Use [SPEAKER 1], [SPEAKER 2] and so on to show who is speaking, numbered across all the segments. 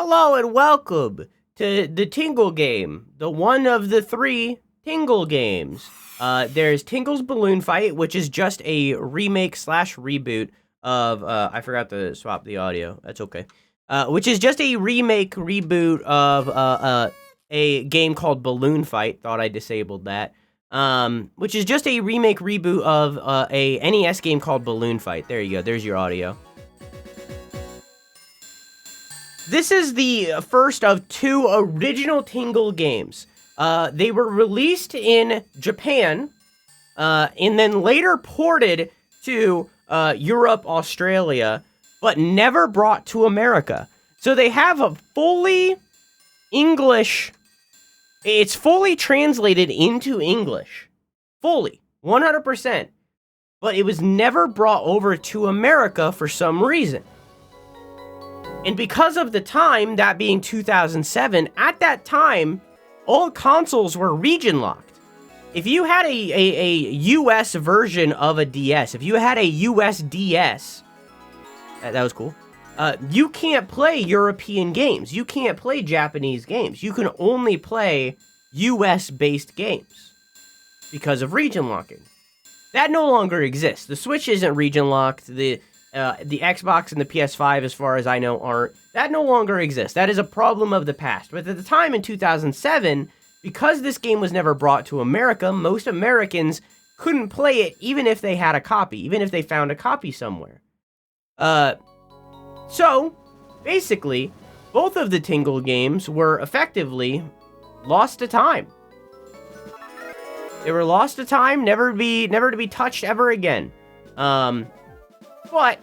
[SPEAKER 1] Hello and welcome to the Tingle game, the one of the 3 Tingle games. There's Tingle's Balloon Fight, which is just a remake slash reboot of, I forgot to swap the audio, that's okay. Which is just a remake reboot of a game called Balloon Fight, thought I disabled that. Which is just a remake reboot of a NES game called Balloon Fight. There you go, there's your audio. This is the first of 2 original Tingle games. They were released in Japan, and then later ported to Europe, Australia, but never brought to America. So they have a fully English... It's fully translated into English. Fully. 100%. But it was never brought over to America for some reason. And because of the time, that being 2007, at that time, all consoles were region locked. If you had a US version of a DS, if you had a US DS, that was cool, you can't play European games. You can't play Japanese games. You can only play US-based games because of region locking. That no longer exists. The Switch isn't region locked. The Xbox and the PS5, as far as I know, aren't. That no longer exists. That is a problem of the past. But at the time in 2007, because this game was never brought to America, most Americans couldn't play it even if they had a copy, even if they found a copy somewhere. So, basically, both of the Tingle games were effectively lost to time. They were lost to time, never to be touched ever again. But,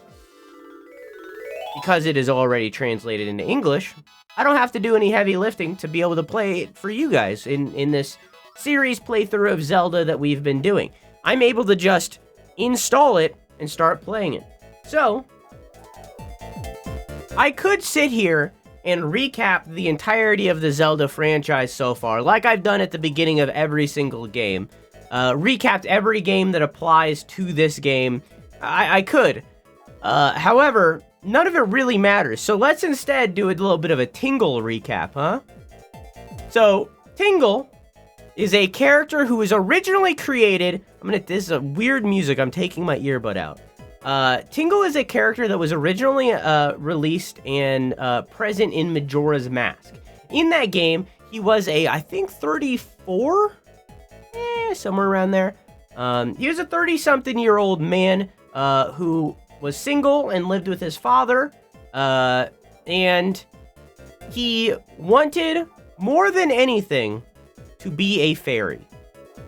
[SPEAKER 1] because it is already translated into English, I don't have to do any heavy lifting to be able to play it for you guys in this series playthrough of Zelda that we've been doing. I'm able to just install it and start playing it. So, I could sit here and recap the entirety of the Zelda franchise so far, like I've done at the beginning of every single game. Recapped every game that applies to this game. I could. However, none of it really matters, so let's instead do a little bit of a Tingle recap, huh? So, Tingle is a character who was originally created... This is a weird music, I'm taking my earbud out. Tingle is a character that was originally released and present in Majora's Mask. In that game, he was I think 34? Somewhere around there. He was a 30-something-year-old man who was single and lived with his father, and he wanted, more than anything, to be a fairy.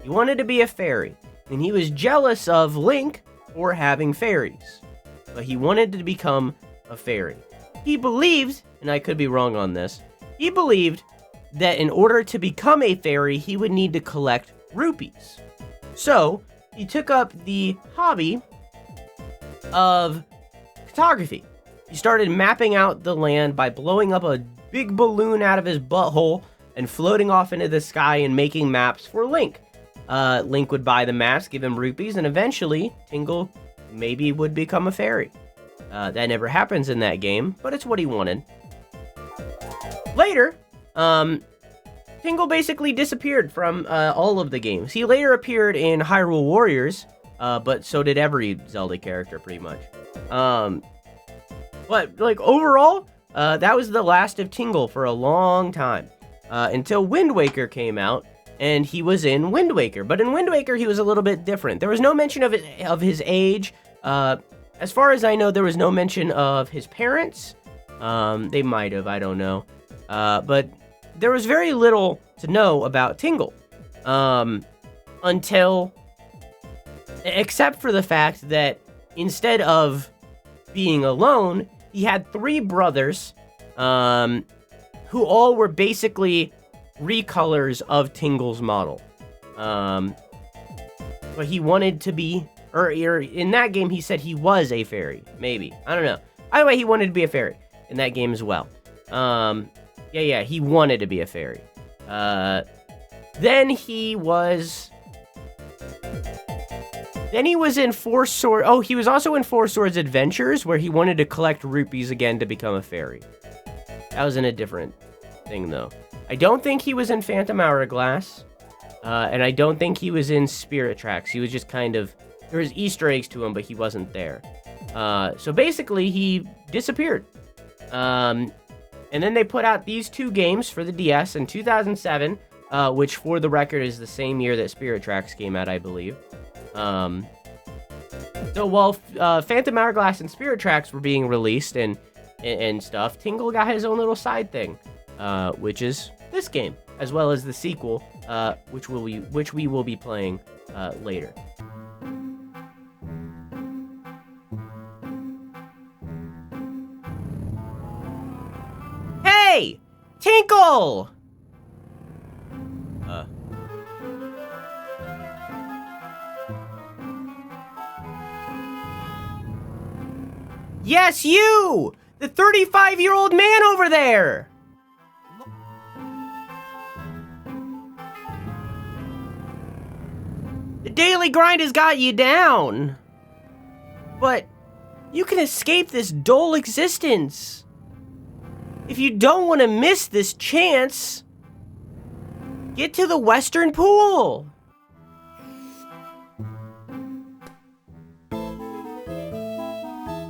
[SPEAKER 1] He wanted to be a fairy, and he was jealous of Link for having fairies, but he wanted to become a fairy. He believed, and I could be wrong on this, he believed that in order to become a fairy, he would need to collect rupees. So, he took up the hobby of photography. He started mapping out the land by blowing up a big balloon out of his butthole and floating off into the sky and making maps for Link. Link would buy the maps, give him rupees, and eventually Tingle maybe would become a fairy. That never happens in that game, but it's what he wanted. Later, Tingle basically disappeared from all of the games. He later appeared in Hyrule Warriors, but so did every Zelda character, pretty much. But, like, overall, that was the last of Tingle for a long time. Until Wind Waker came out, and he was in Wind Waker. But in Wind Waker, he was a little bit different. There was no mention of his age. As far as I know, there was no mention of his parents. They might have, I don't know. But there was very little to know about Tingle. Except for the fact that instead of being alone, he had 3 brothers, who all were basically recolors of Tingle's model. But he wanted to be, or in that game he said he was a fairy, maybe. I don't know. Either way, he wanted to be a fairy in that game as well. Yeah, he wanted to be a fairy. Then he was in Four Swords. Oh, he was also in Four Swords Adventures, where he wanted to collect rupees again to become a fairy. That was in a different thing, though. I don't think he was in Phantom Hourglass. And I don't think he was in Spirit Tracks. He was just kind of... There was Easter eggs to him, but he wasn't there. So basically, he disappeared. And then they put out these 2 games for the DS in 2007, which, for the record, is the same year that Spirit Tracks came out, I believe. So while Phantom Hourglass and Spirit Tracks were being released and stuff, Tingle got his own little side thing, which is this game, as well as the sequel, which we will be playing later. Hey! Tingle! Yes, you! The 35-year-old man over there! The daily grind has got you down. But you can escape this dull existence. If you don't want to miss this chance, get to the Western Pool.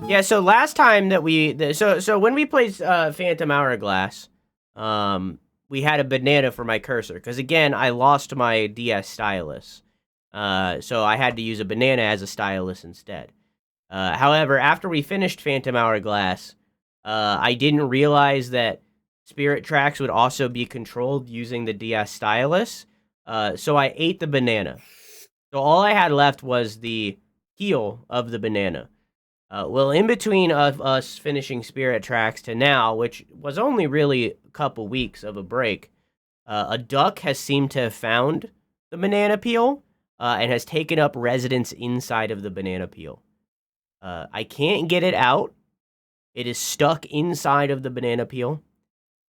[SPEAKER 1] Yeah, so last time that so when we played Phantom Hourglass, we had a banana for my cursor, because again, I lost my DS stylus. So I had to use a banana as a stylus instead. However, after we finished Phantom Hourglass, I didn't realize that Spirit Tracks would also be controlled using the DS stylus, so I ate the banana. So all I had left was the heel of the banana. Well, in between of us finishing Spirit Tracks to now, which was only really a couple weeks of a break, a duck has seemed to have found the banana peel, and has taken up residence inside of the banana peel. I can't get it out. It is stuck inside of the banana peel.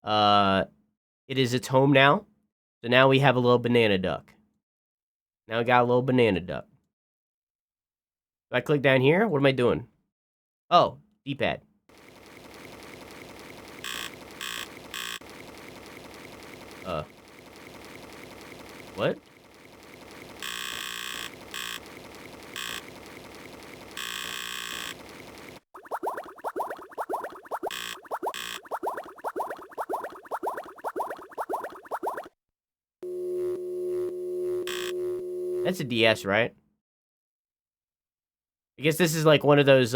[SPEAKER 1] It is its home now. So now we have a little banana duck. Now we got a little banana duck. If I click down here, what am I doing? Oh, D-pad. What? That's a DS, right? I guess this is like one of those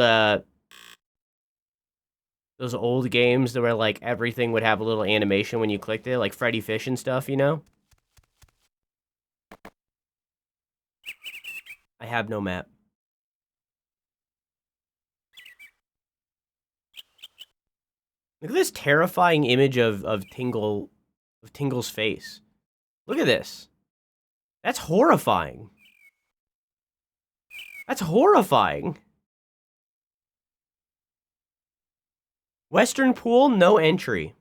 [SPEAKER 1] old games where like everything would have a little animation when you clicked it, like Freddy Fish and stuff, you know? I have no map. Look at this terrifying image of Tingle's face. Look at this. That's horrifying. That's horrifying. Western Pool, no entry.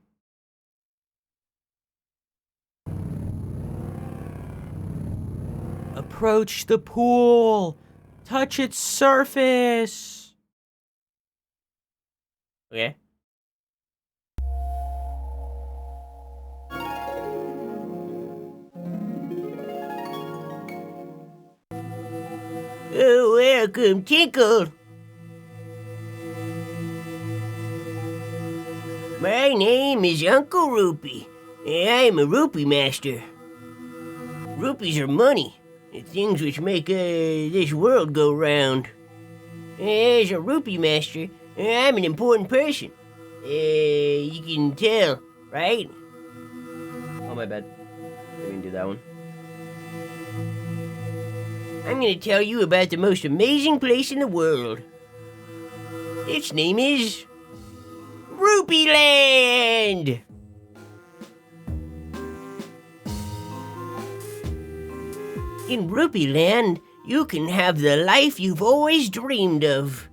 [SPEAKER 1] Approach the pool. Touch its surface. Okay. Oh, welcome, Tingle. My name is Uncle Rupee, and I'm a Rupee master. Rupees are money, and things which make this world go round. As a Rupee master, I'm an important person. You can tell, right? Oh, my bad. I didn't do that one. I'm gonna tell you about the most amazing place in the world. Its name is Rupee-land! In Rupee-land, you can have the life you've always dreamed of.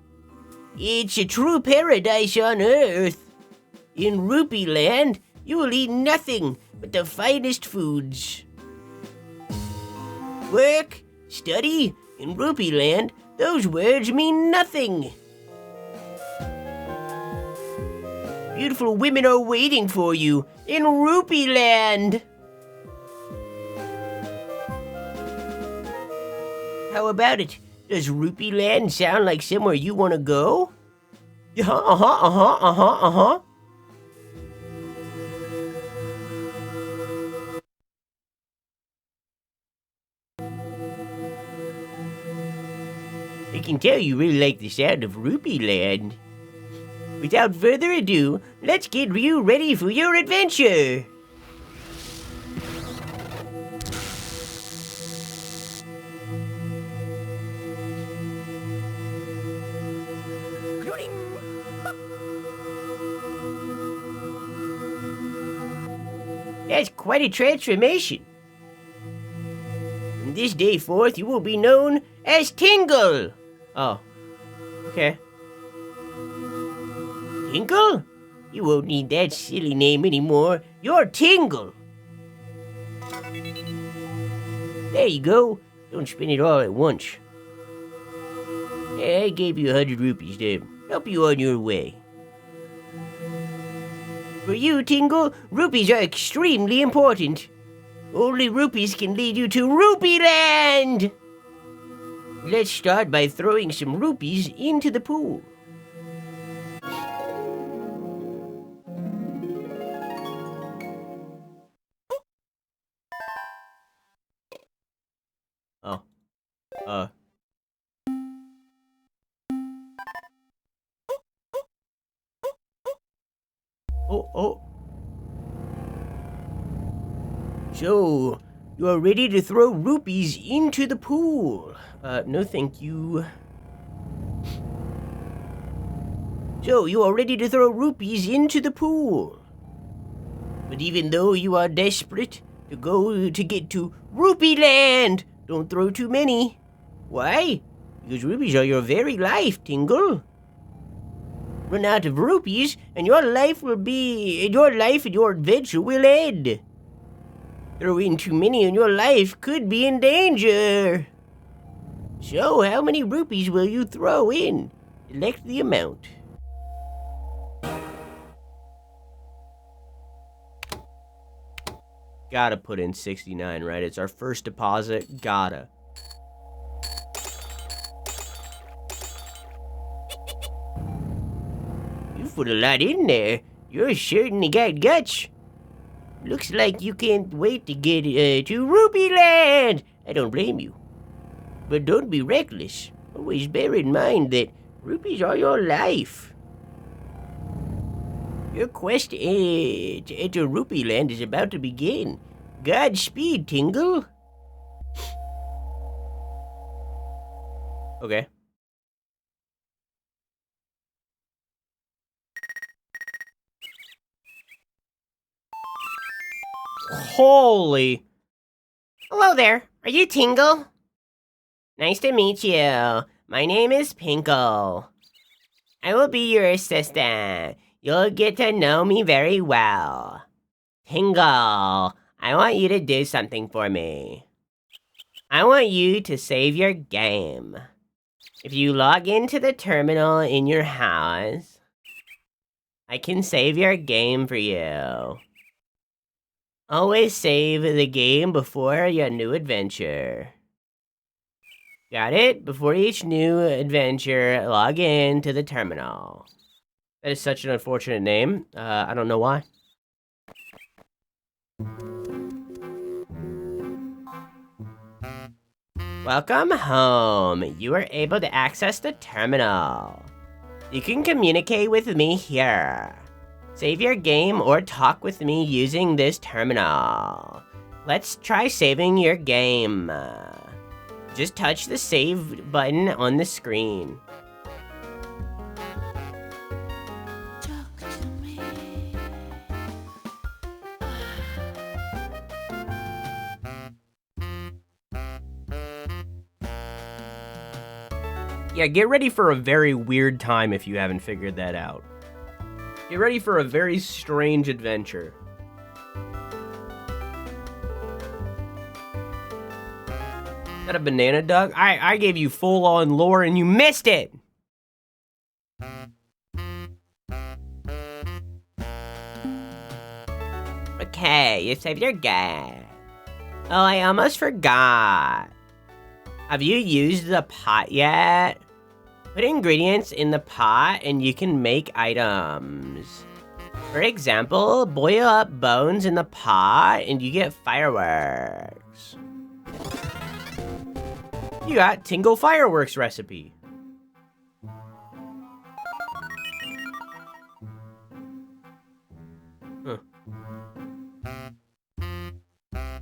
[SPEAKER 1] It's a true paradise on Earth. In Rupee-land, you will eat nothing but the finest foods. Work, study, in Rupee-land, those words mean nothing. Beautiful women are waiting for you in Rupee-land. How about it? Does Rupee-land sound like somewhere you want to go? Uh-huh. I can tell you really like the sound of Rupee-land. Without further ado, let's get you ready for your adventure! That's quite a transformation. From this day forth, you will be known as Tingle! Oh, okay. Tingle? You won't need that silly name anymore. You're Tingle. There you go. Don't spend it all at once. I gave you 100 rupees to help you on your way. For you, Tingle, rupees are extremely important. Only rupees can lead you to Rupee-land! Let's start by throwing some rupees into the pool. Oh. So, you are ready to throw rupees into the pool. No thank you. So, you are ready to throw rupees into the pool. But even though you are desperate to get to Rupee-land, don't throw too many. Why? Because rupees are your very life, Tingle. Run out of rupees, and your life and your adventure will end. Throwing too many in your life could be in danger. So, how many rupees will you throw in? Select the amount. Gotta put in 69, right? It's our first deposit. Gotta. You put a lot in there. You're certainly got guts. Looks like you can't wait to get to Rupee-land. I don't blame you. But don't be reckless. Always bear in mind that rupees are your life. Your quest to enter Rupee-land is about to begin. Godspeed, Tingle. Okay. Holy. Hello there. Are you Tingle? Nice to meet you. My name is Pinkle. I will be your assistant. You'll get to know me very well. Tingle, I want you to do something for me. I want you to save your game. If you log into the terminal in your house, I can save your game for you. Always save the game before your new adventure. Got it? Before each new adventure, log in to the terminal. That is such an unfortunate name. I don't know why. Welcome home. You are able to access the terminal. You can communicate with me here. Save your game or talk with me using this terminal. Let's try saving your game. Just touch the save button on the screen. Talk to me. Yeah, get ready for a very weird time if you haven't figured that out. Get ready for a very strange adventure. Is that a banana duck? I gave you full-on lore and you missed it! Okay, you saved your gas. Oh, I almost forgot. Have you used the pot yet? Put ingredients in the pot and you can make items. For example, boil up bones in the pot and you get fireworks. You got Tingle fireworks recipe.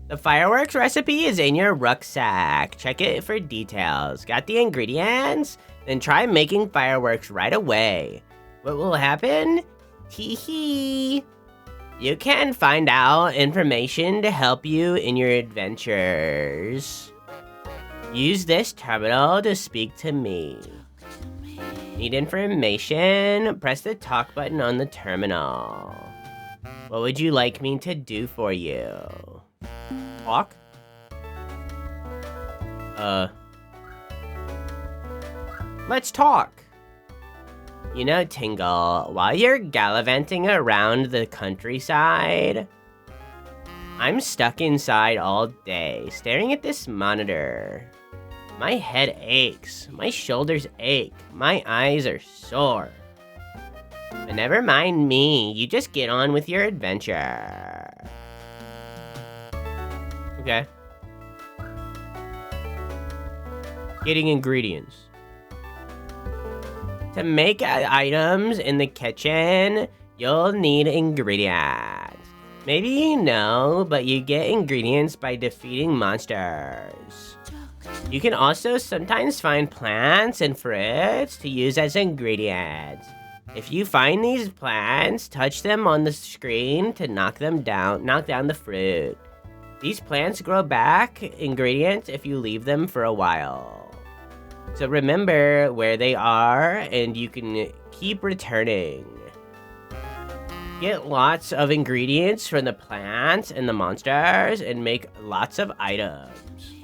[SPEAKER 1] The fireworks recipe is in your rucksack. Check it for details. Got the ingredients? Then try making fireworks right away. What will happen? Tee-hee. You can find out information to help you in your adventures. Use this terminal to speak to me. Need information? Press the talk button on the terminal. What would you like me to do for you? Talk? Let's talk. You know, Tingle, while you're gallivanting around the countryside, I'm stuck inside all day, staring at this monitor. My head aches, my shoulders ache, my eyes are sore. But never mind me, you just get on with your adventure. Okay. Getting ingredients. To make items in the kitchen, you'll need ingredients. Maybe you know, but you get ingredients by defeating monsters. You can also sometimes find plants and fruits to use as ingredients. If you find these plants, touch them on the screen to knock down the fruit. These plants grow back ingredients if you leave them for a while. So remember where they are, and you can keep returning. Get lots of ingredients from the plants and the monsters, and make lots of items.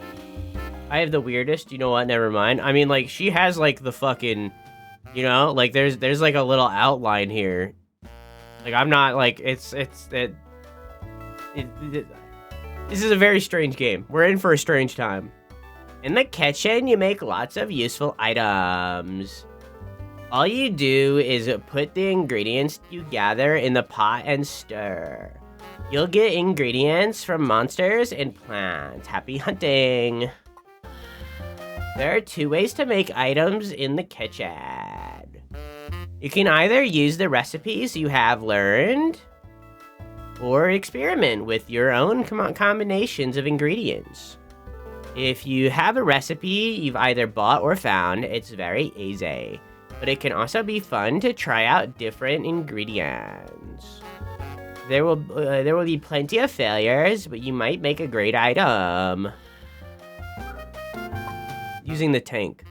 [SPEAKER 1] I have the weirdest, you know what, never mind. I mean, like, she has, like, the fucking, you know, like, there's like, a little outline here. Like, I'm not, like, this is a very strange game. We're in for a strange time. In the kitchen, you make lots of useful items. All you do is put the ingredients you gather in the pot and stir. You'll get ingredients from monsters and plants. Happy hunting! There are 2 ways to make items in the kitchen. You can either use the recipes you have learned, or experiment with your own combinations of ingredients. If you have a recipe you've either bought or found, it's very easy. But it can also be fun to try out different ingredients. There will be plenty of failures, but you might make a great item. Using the tank.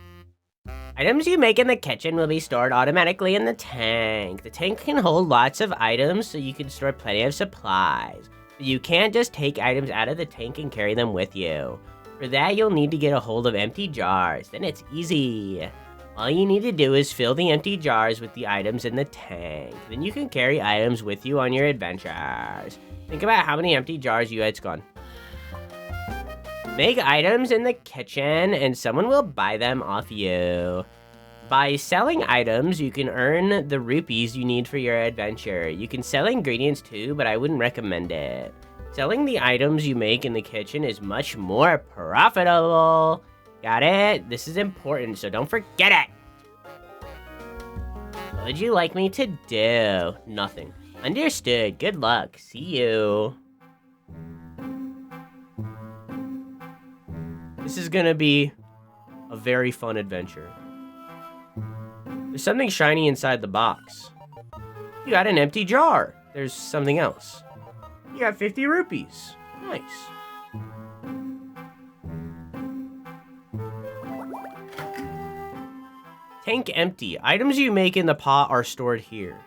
[SPEAKER 1] Items you make in the kitchen will be stored automatically in the tank. The tank can hold lots of items, so you can store plenty of supplies. But you can't just take items out of the tank and carry them with you. For that, you'll need to get a hold of empty jars. Then it's easy. All you need to do is fill the empty jars with the items in the tank. Then you can carry items with you on your adventures. Think about how many empty jars you had gone. Make items in the kitchen and someone will buy them off you. By selling items, you can earn the rupees you need for your adventure. You can sell ingredients too, but I wouldn't recommend it. Selling the items you make in the kitchen is much more profitable. Got it? This is important, so don't forget it. What would you like me to do? Nothing. Understood. Good luck. See you. This is gonna be a very fun adventure. There's something shiny inside the box. You got an empty jar. There's something else. You got 50 rupees. Nice. Tank empty. Items you make in the pot are stored here.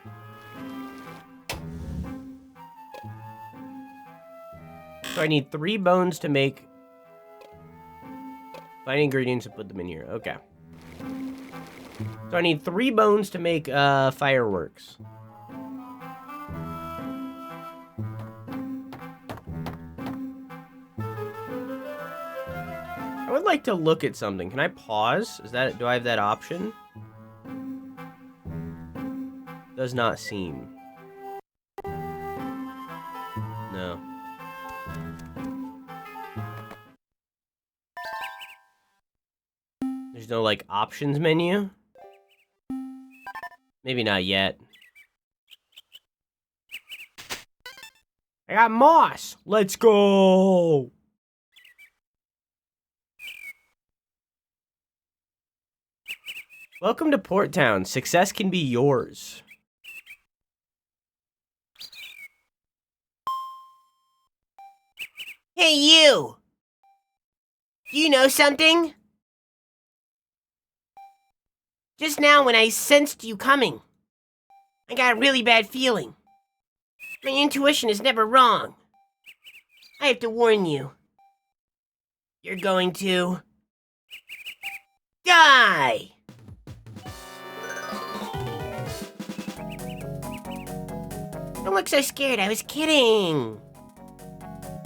[SPEAKER 1] So I need 3 bones to make... Find ingredients and put them in here. Okay. So I need 3 bones to make fireworks. would like to look at something. Can I pause? Do I have that option? Does not seem. No. There's no, like, options menu? Maybe not yet. I got moss! Let's go! Welcome to Port Town. Success can be yours.
[SPEAKER 2] Hey, you! You know something? Just now when I sensed you coming, I got a really bad feeling. My intuition is never wrong. I have to warn you. You're going to... die! Don't look so scared, I was kidding.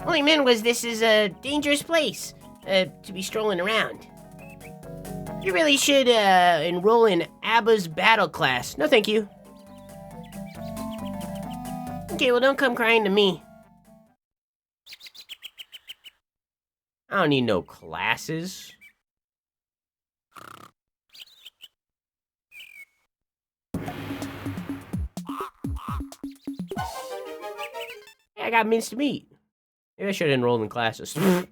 [SPEAKER 2] All I meant was this is a dangerous place to be strolling around. You really should enroll in ABBA's battle class. No, thank you. Okay, well, don't come crying to me.
[SPEAKER 1] I don't need no classes. Hey, I got minced meat. Maybe I should have enrolled in classes. So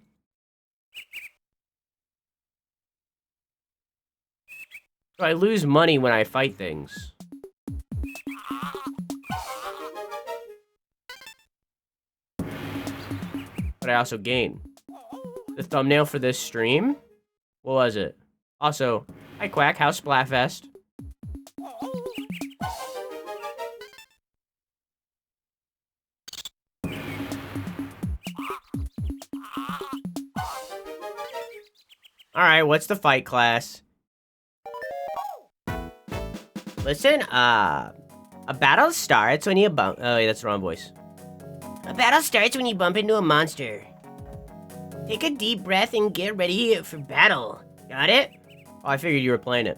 [SPEAKER 1] I lose money when I fight things. But I also gain. The thumbnail for this stream? What was it? Also, hi Quack, how's Splatfest? Alright, what's the fight class? Listen, a battle starts when you bump... Oh, wait, that's the wrong voice.
[SPEAKER 2] A battle starts when you bump into a monster. Take a deep breath and get ready for battle. Got it?
[SPEAKER 1] Oh, I figured you were playing it.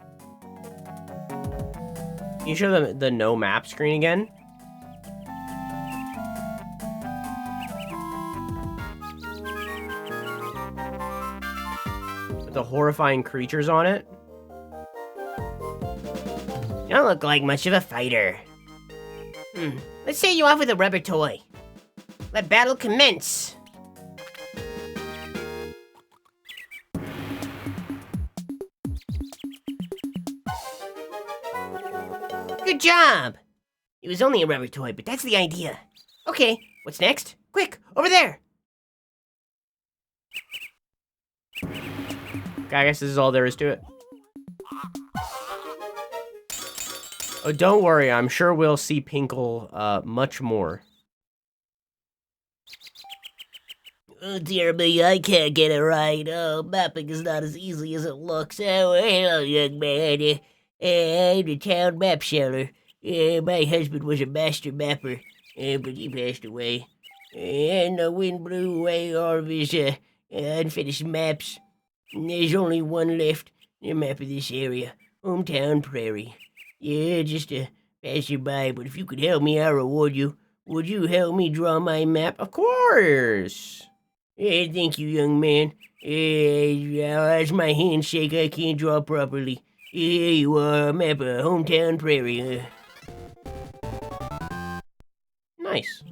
[SPEAKER 1] Can you show the no map screen again? With the horrifying creatures on it?
[SPEAKER 2] You don't look like much of a fighter. Let's set you off with a rubber toy. Let battle commence. Good job! It was only a rubber toy, but that's the idea. Okay, what's next? Quick, over there!
[SPEAKER 1] Okay, I guess this is all there is to it. Oh, don't worry, I'm sure we'll see Pinkle, much more.
[SPEAKER 2] Oh dear me, I can't get it right. Oh, mapping is not as easy as it looks. Oh, hello, young man. I'm the town map seller. My husband was a master mapper, but he passed away. And the wind blew away all of his unfinished maps. And there's only one left, the map of this area, Hometown Prairie. Yeah, just a passerby, but if you could help me, I'll reward you. Would you help me draw my map?
[SPEAKER 1] Of course!
[SPEAKER 2] Thank you, young man. As my hands shake, I can't draw properly. Here you are, a map of Hometown Prairie.
[SPEAKER 1] Nice.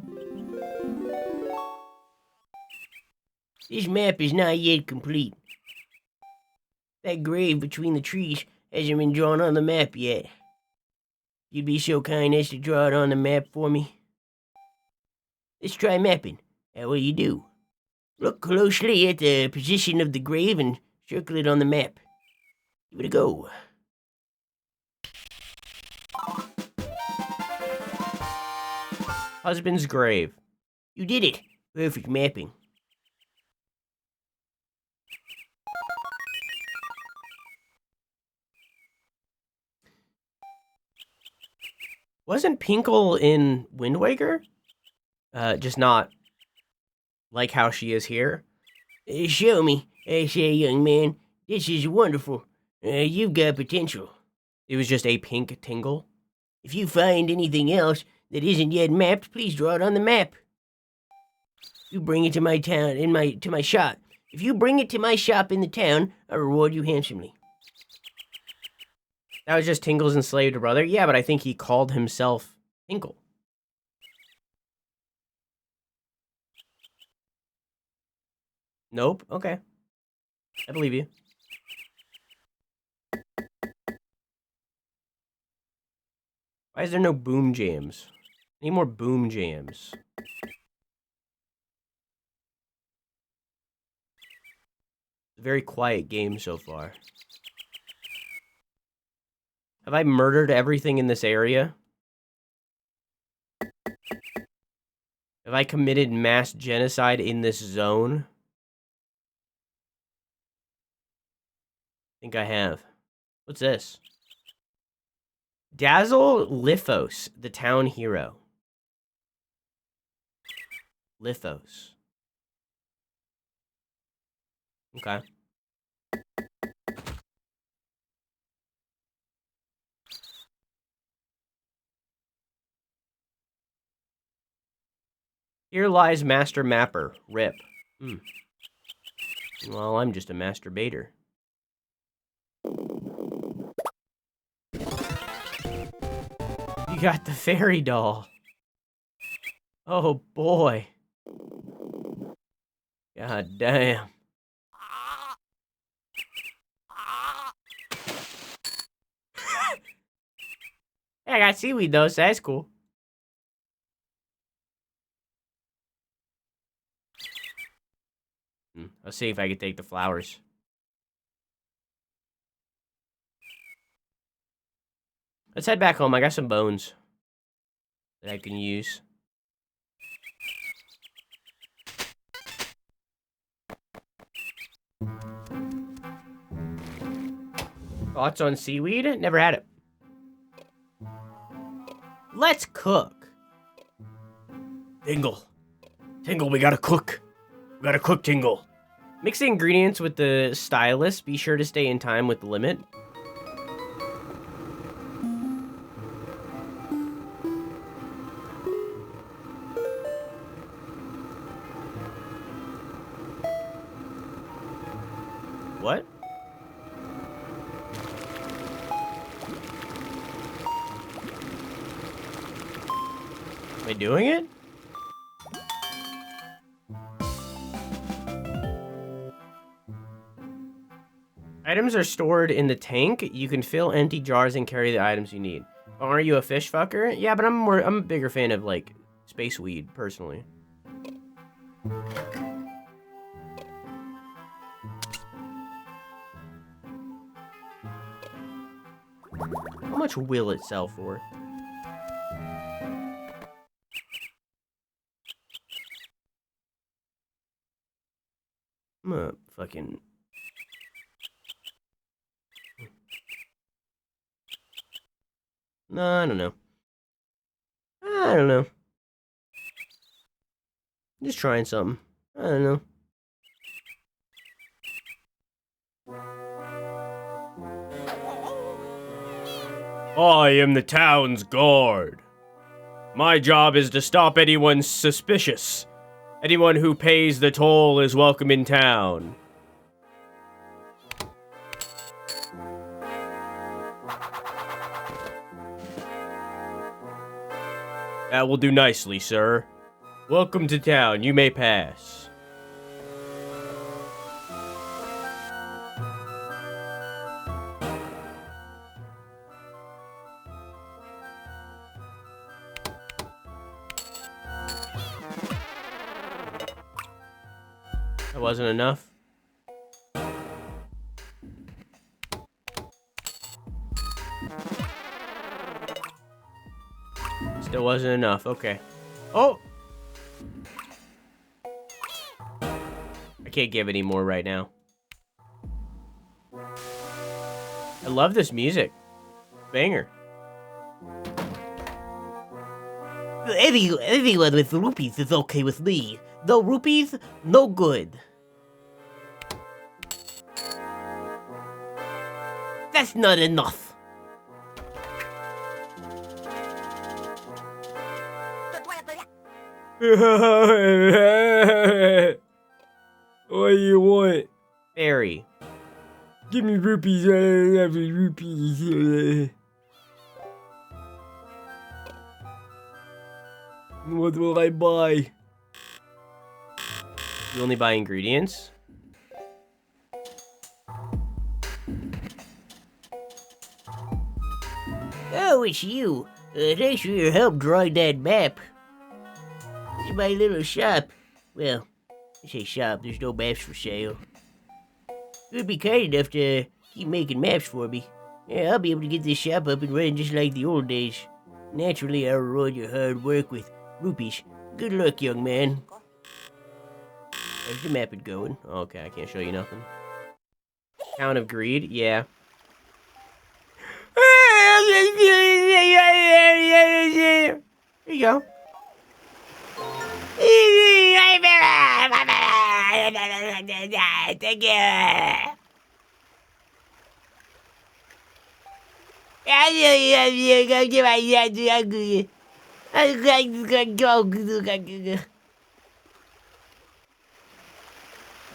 [SPEAKER 2] This map is not yet complete. That grave between the trees hasn't been drawn on the map yet. You'd be so kind as to draw it on the map for me. Let's try mapping. How will you do? Look closely at the position of the grave and circle it on the map. Give it a go.
[SPEAKER 1] Husband's grave.
[SPEAKER 2] You did it. Perfect mapping.
[SPEAKER 1] Wasn't Pinkle in Wind Waker? Just not like how she is here.
[SPEAKER 2] Show me. I say, young man, this is wonderful. You've got potential.
[SPEAKER 1] It was just a pink Tingle.
[SPEAKER 2] If you find anything else that isn't yet mapped, please draw it on the map. You bring it to my town, to my shop. If you bring it to my shop in the town, I'll reward you handsomely.
[SPEAKER 1] That was just Tingle's enslaved brother? Yeah, but I think he called himself Tingle. Nope, okay. I believe you. Why is there no boom jams? I need more boom jams. A very quiet game so far. Have I murdered everything in this area? Have I committed mass genocide in this zone? I think I have. What's this? Dazzle Lithos, the town hero. Lithos. Okay. Here lies Master Mapper. Rip. Well, I'm just a masturbator. You got the fairy doll. Oh, boy. God damn. Hey, I got seaweed, though, so that's cool. Let's see if I can take the flowers. Let's head back home. I got some bones that I can use. Thoughts on seaweed? Never had it. Let's cook. Tingle. Tingle, we gotta cook. We gotta cook, Tingle. Mix the ingredients with the stylus. Be sure to stay in time with the limit. What? Am I doing it? Items are stored in the tank. You can fill empty jars and carry the items you need. Oh, are you a fish fucker? Yeah, but I'm a bigger fan of, like, space weed, personally. How much will it sell for? I'm gonna fucking... No, I don't know. I don't know. Just trying something. I don't know. I am the town's guard. My job is to stop anyone suspicious. Anyone who pays the toll is welcome in town. That will do nicely, sir. Welcome to town. You may pass. That wasn't enough. Still wasn't enough. Okay. Oh! I can't give any more right now. I love this music. Banger.
[SPEAKER 2] Everyone with rupees is okay with me. No rupees, no good. That's not enough.
[SPEAKER 3] What do you want?
[SPEAKER 1] Fairy.
[SPEAKER 3] Give me rupees. I don't have any rupees. What will I buy?
[SPEAKER 1] You only buy ingredients?
[SPEAKER 2] Oh, it's you. Thanks for your help drawing that map. This is my little shop. Well, I say shop, there's no maps for sale. You'd be kind enough to keep making maps for me. Yeah, I'll be able to get this shop up and running just like the old days. Naturally, I'll reward your hard work with rupees. Good luck, young man. How's the map going?
[SPEAKER 1] Okay, I can't show you nothing. Town of Greed? Yeah. Here you go.
[SPEAKER 2] Thank you.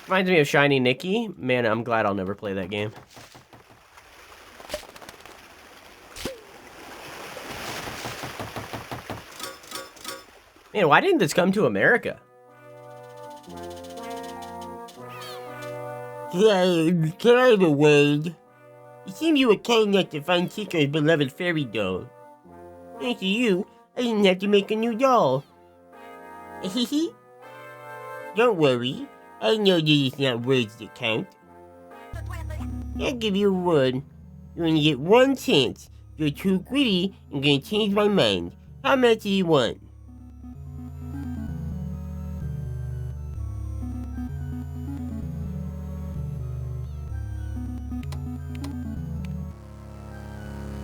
[SPEAKER 1] Reminds me of Shiny Nikki. Man, I'm glad I'll never play that game. Man, why didn't this come to America?
[SPEAKER 2] Can I have a word? It seems you were kind enough to find Chico's beloved fairy doll. Thanks to you, I didn't have to make a new doll. Don't worry, I know that it's not words that count. I'll give you a word. You only get one chance. If you're too greedy, I'm gonna change my mind. How much do you want?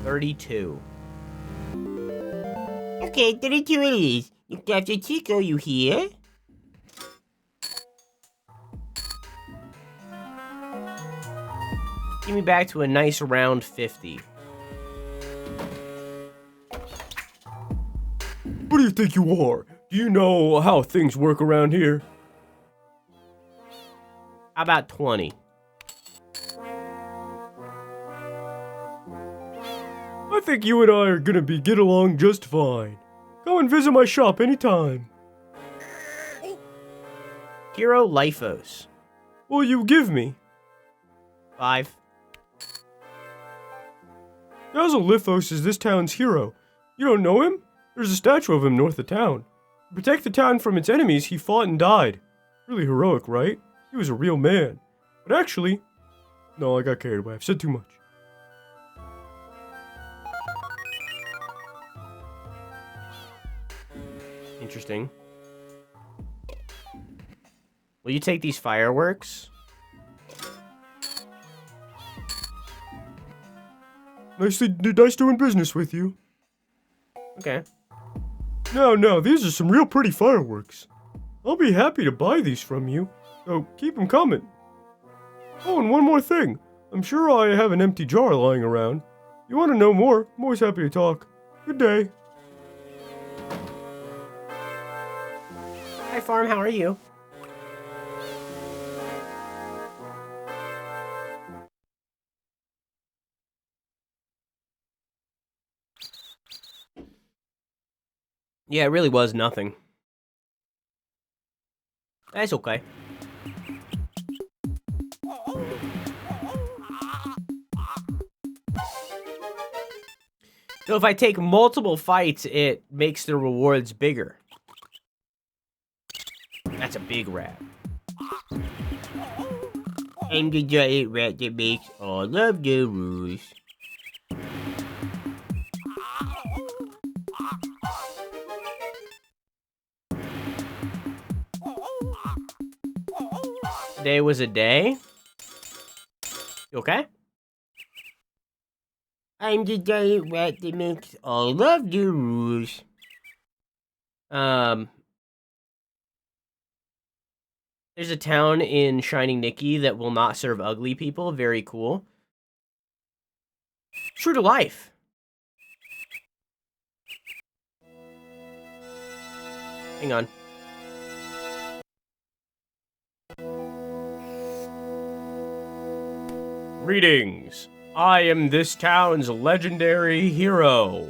[SPEAKER 1] $32.
[SPEAKER 2] Okay, 32 it is. Look after Chico, you hear?
[SPEAKER 1] Give me back to a nice round 50.
[SPEAKER 3] What do you think you are? Do you know how things work around here?
[SPEAKER 1] How about 20?
[SPEAKER 3] I think you and I are gonna get along just fine. Come and visit my shop anytime.
[SPEAKER 1] Hero Lifos.
[SPEAKER 3] Will you give me?
[SPEAKER 1] 5.
[SPEAKER 3] Dazzle Lithos is this town's hero. You don't know him? There's a statue of him north of town. To protect the town from its enemies, he fought and died. Really heroic, right? He was a real man. But actually... No, I got carried away. I've said too much.
[SPEAKER 1] Interesting. Will you take these fireworks?
[SPEAKER 3] Nice doing business with you.
[SPEAKER 1] Okay.
[SPEAKER 3] No, these are some real pretty fireworks. I'll be happy to buy these from you, so keep them coming. Oh, and one more thing. I'm sure I have an empty jar lying around. You want to know more? I'm always happy to talk. Good day.
[SPEAKER 1] Hi, Farm. How are you? Yeah, it really was nothing. That's okay. So if I take multiple fights, it makes the rewards bigger. That's a big rat.
[SPEAKER 2] I'm the giant rat that makes all of the rules.
[SPEAKER 1] Today was a day. You okay?
[SPEAKER 2] I'm the giant rat that makes all of the rules.
[SPEAKER 1] There's a town in Shining Nikki that will not serve ugly people. Very cool. True to life. Hang on. Greetings. I am this town's legendary hero.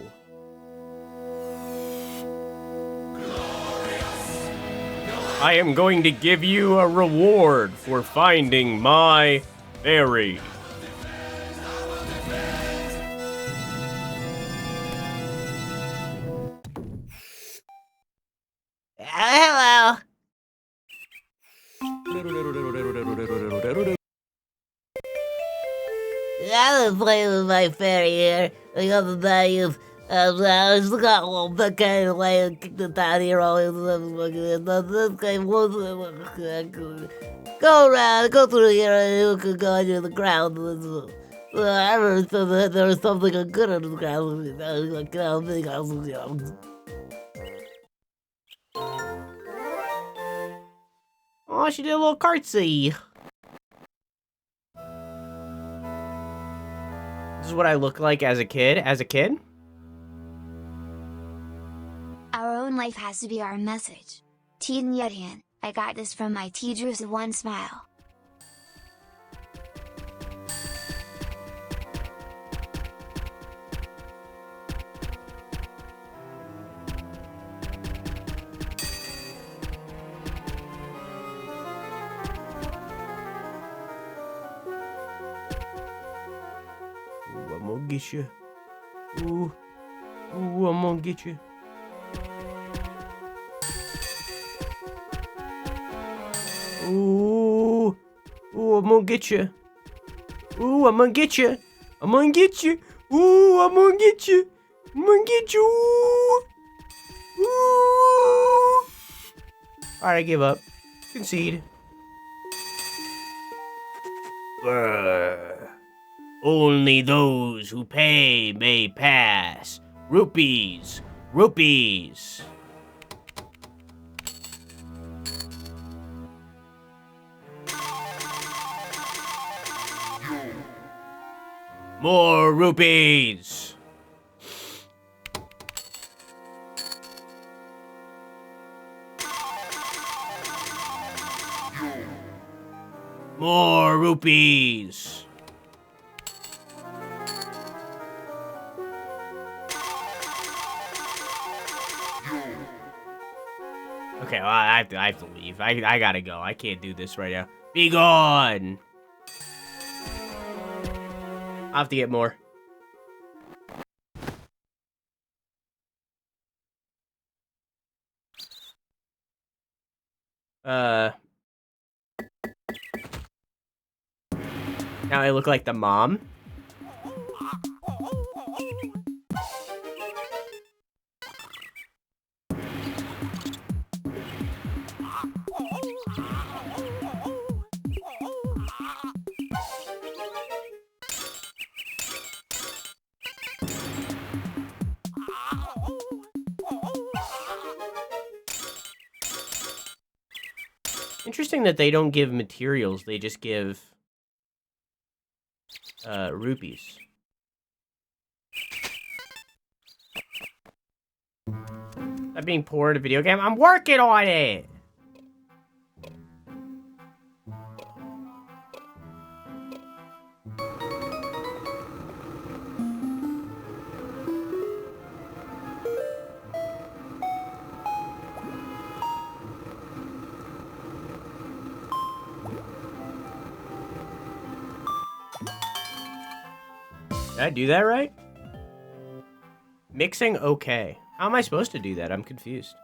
[SPEAKER 1] I am going to give you a reward for finding my berry.
[SPEAKER 2] Hello. I was playing with my fairy here. I got the value. I just got a little bit kind of like kicked it down here. Always this guy was go around, go through here, and you could go under the ground. I remember that there was something good under the ground.
[SPEAKER 1] Oh, she did a little cartsy. This is what I look like as a kid.
[SPEAKER 4] Our own life has to be our message. Tingle, I got this from my teachers. One smile.
[SPEAKER 1] Ooh, I'm gonna get you. Ooh, I'm gonna get you. Ooh, I'm gonna get you. Ooh, I'm gonna get you. I'm gonna get you. Ooh, I'm gonna get you. I'm gonna get you. Ooh. Alright, I give up. Concede. Only those who pay may pass. Rupees. Rupees. More rupees. More rupees. Okay, well, I have to leave. I gotta go. I can't do this right now. Be gone. I'll have to get more. Now I look like the mom. Interesting that they don't give materials, they just give rupees. That being poor at a video game? I'm working on it! Did I do that right? Mixing okay. How am I supposed to do that? I'm confused.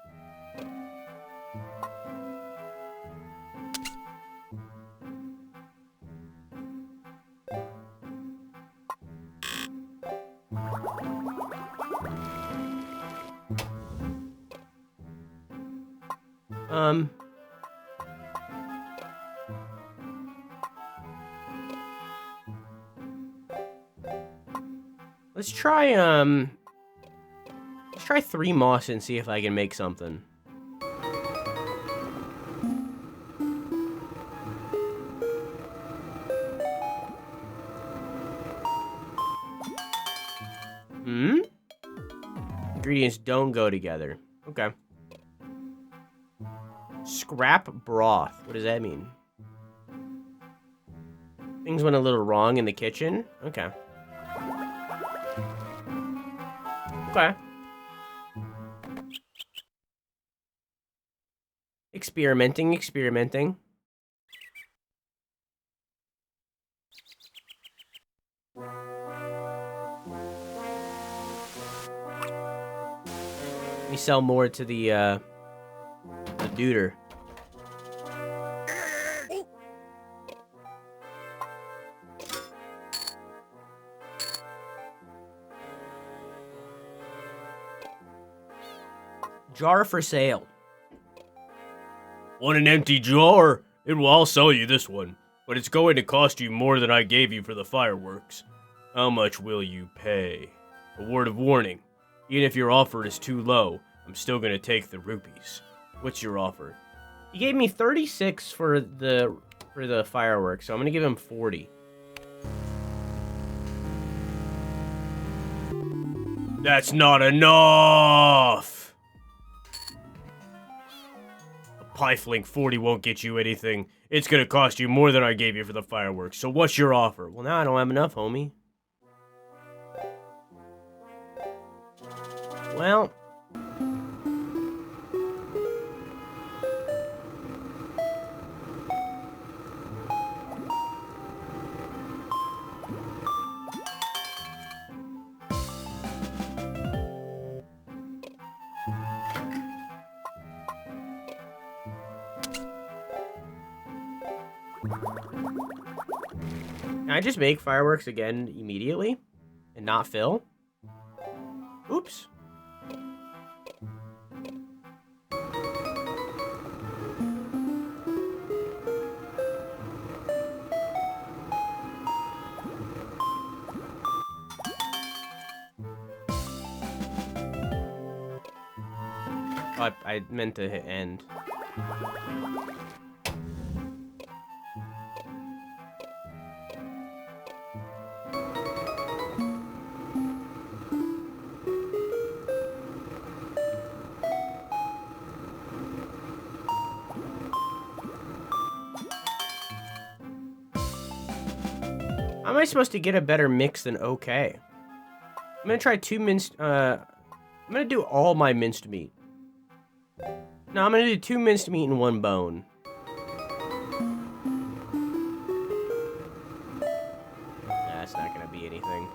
[SPEAKER 1] Let's try 3 moss and see if I can make something. ingredients don't go together. Okay. Scrap broth. What does that mean? Things went a little wrong in the kitchen? Okay. Okay. Experimenting. Let me sell more to the duder. Jar for sale.
[SPEAKER 3] Want an empty jar? I'll sell you this one, but it's going to cost you more than I gave you for the fireworks. How much will you pay? A word of warning. Even if your offer is too low, I'm still gonna take the rupees. What's your offer?
[SPEAKER 1] He gave me 36 for the fireworks, so I'm gonna give him 40.
[SPEAKER 3] That's not enough! A piefling 40 won't get you anything. It's gonna cost you more than I gave you for the fireworks, so what's your offer?
[SPEAKER 1] Well, now I don't have enough, homie. Well... Can I just make fireworks again immediately? And not fill? Oops. Oh, I meant to hit end. How am I supposed to get a better mix than okay? I'm gonna try I'm gonna do all my minced meat. No, I'm gonna do 2 minced meat and 1 bone. That's not gonna be anything.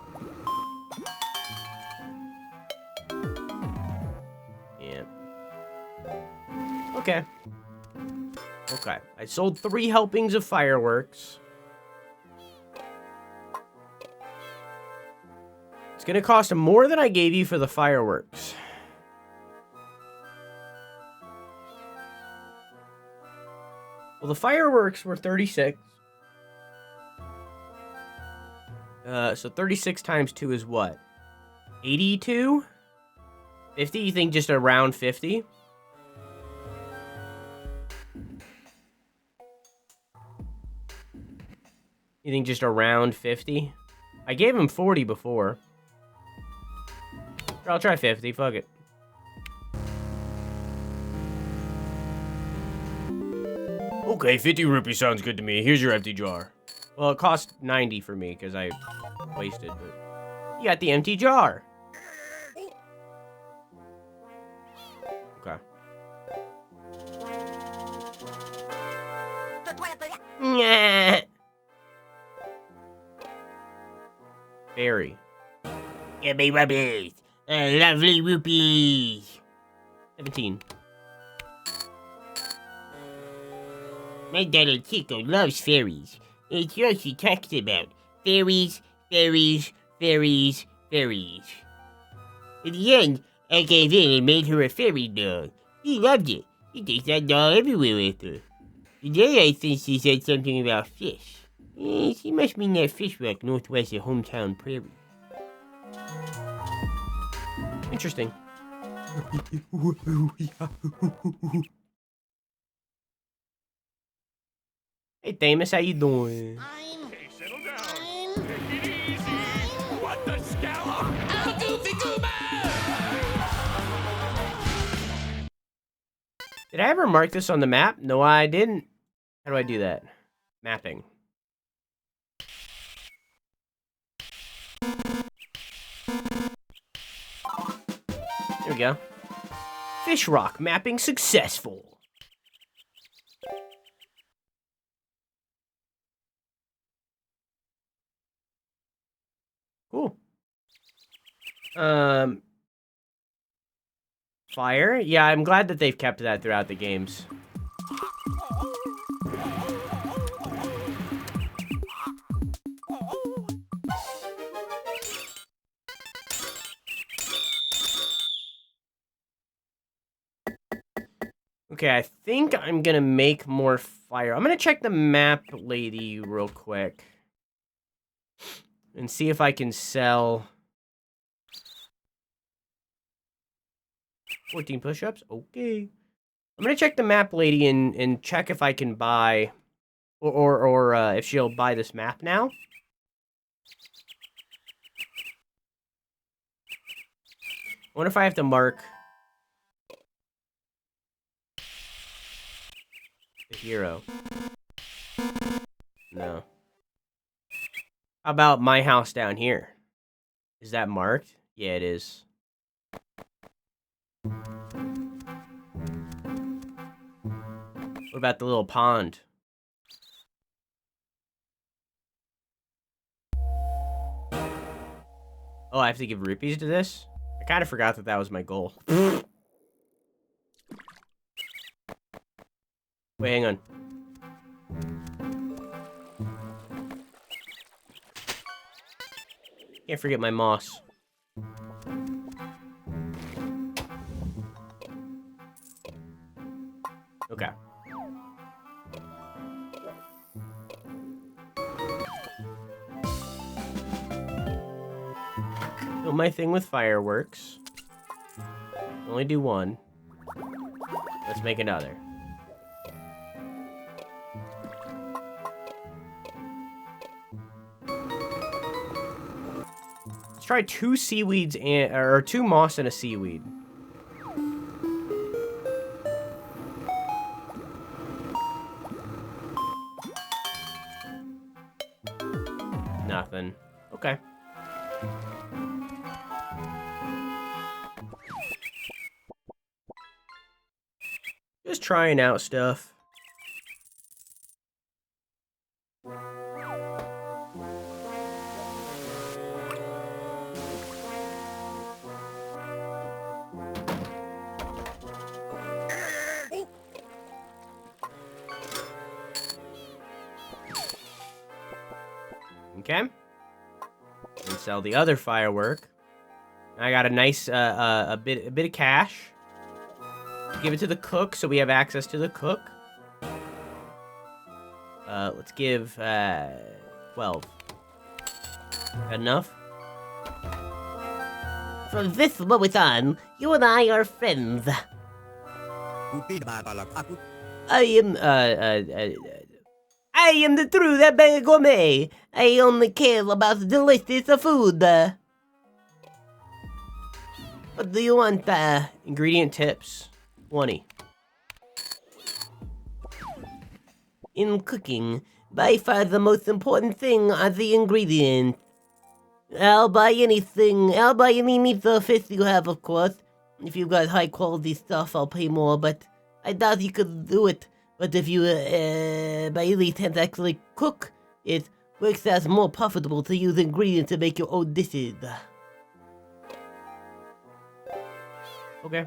[SPEAKER 1] Yeah. Okay. Okay. I sold 3 helpings of fireworks. It's gonna cost more than I gave you for the fireworks. Well, the fireworks were 36. So 36 times 2 is what? 82? 50? You think just around 50? You think just around 50? I gave him 40 before. I'll try 50. Fuck it.
[SPEAKER 3] Okay, 50 rupees sounds good to me. Here's your empty jar.
[SPEAKER 1] Well, it cost 90 for me because I wasted, but you got the empty jar. Okay. Nah. Berry.
[SPEAKER 2] Give me rupees. Lovely rupees.
[SPEAKER 1] 17.
[SPEAKER 2] My daughter Chico loves fairies. It's all she talks about. Fairies, fairies, fairies, fairies. In the end, I gave in and made her a fairy doll. She loved it. She takes that doll everywhere with her. Today I think she said something about fish. She must mean that fish rock northwest of hometown prairie.
[SPEAKER 1] Interesting. Hey, Thamus, how you doing?
[SPEAKER 5] Hey, settle down. Take it easy. What the scallop? I'll goofy goober!
[SPEAKER 1] Did I ever mark this on the map? No, I didn't. How do I do that? Mapping. There we go. Fish rock mapping successful. Cool. Fire? Yeah, I'm glad that they've kept that throughout the games. Okay, I think I'm gonna make more fire. I'm gonna check the map lady real quick. And see if I can sell... 14 push-ups? Okay. I'm gonna check the map lady and check if I can buy... Or if she'll buy this map now. I wonder if I have to mark... the hero. No. How about my house down here? Is that marked? Yeah, it is. What about the little pond? Oh, I have to give rupees to this? I kind of forgot that that was my goal. Wait, hang on. Can't forget my moss. Okay. Do my thing with fireworks. Only do one. Let's make another. Let's try 2 seaweeds and or 2 moss and a seaweed. Nothing. Okay. Just trying out stuff. Okay. And sell the other firework. I got a nice a bit of cash. Give it to the cook so we have access to the cook. Let's give 12. Enough?
[SPEAKER 2] From this moment on, you and I are friends. I am the true Rebel Gourmet. I only care about delicious food. What do you want?
[SPEAKER 1] Ingredient tips. 20.
[SPEAKER 2] In cooking, by far the most important thing are the ingredients. I'll buy anything. I'll buy any meat or fish you have, of course. If you've got high quality stuff, I'll pay more, but I doubt you could do it. But if you, by any chance, actually cook, it works out more profitable to use ingredients to make your own dishes.
[SPEAKER 1] Okay.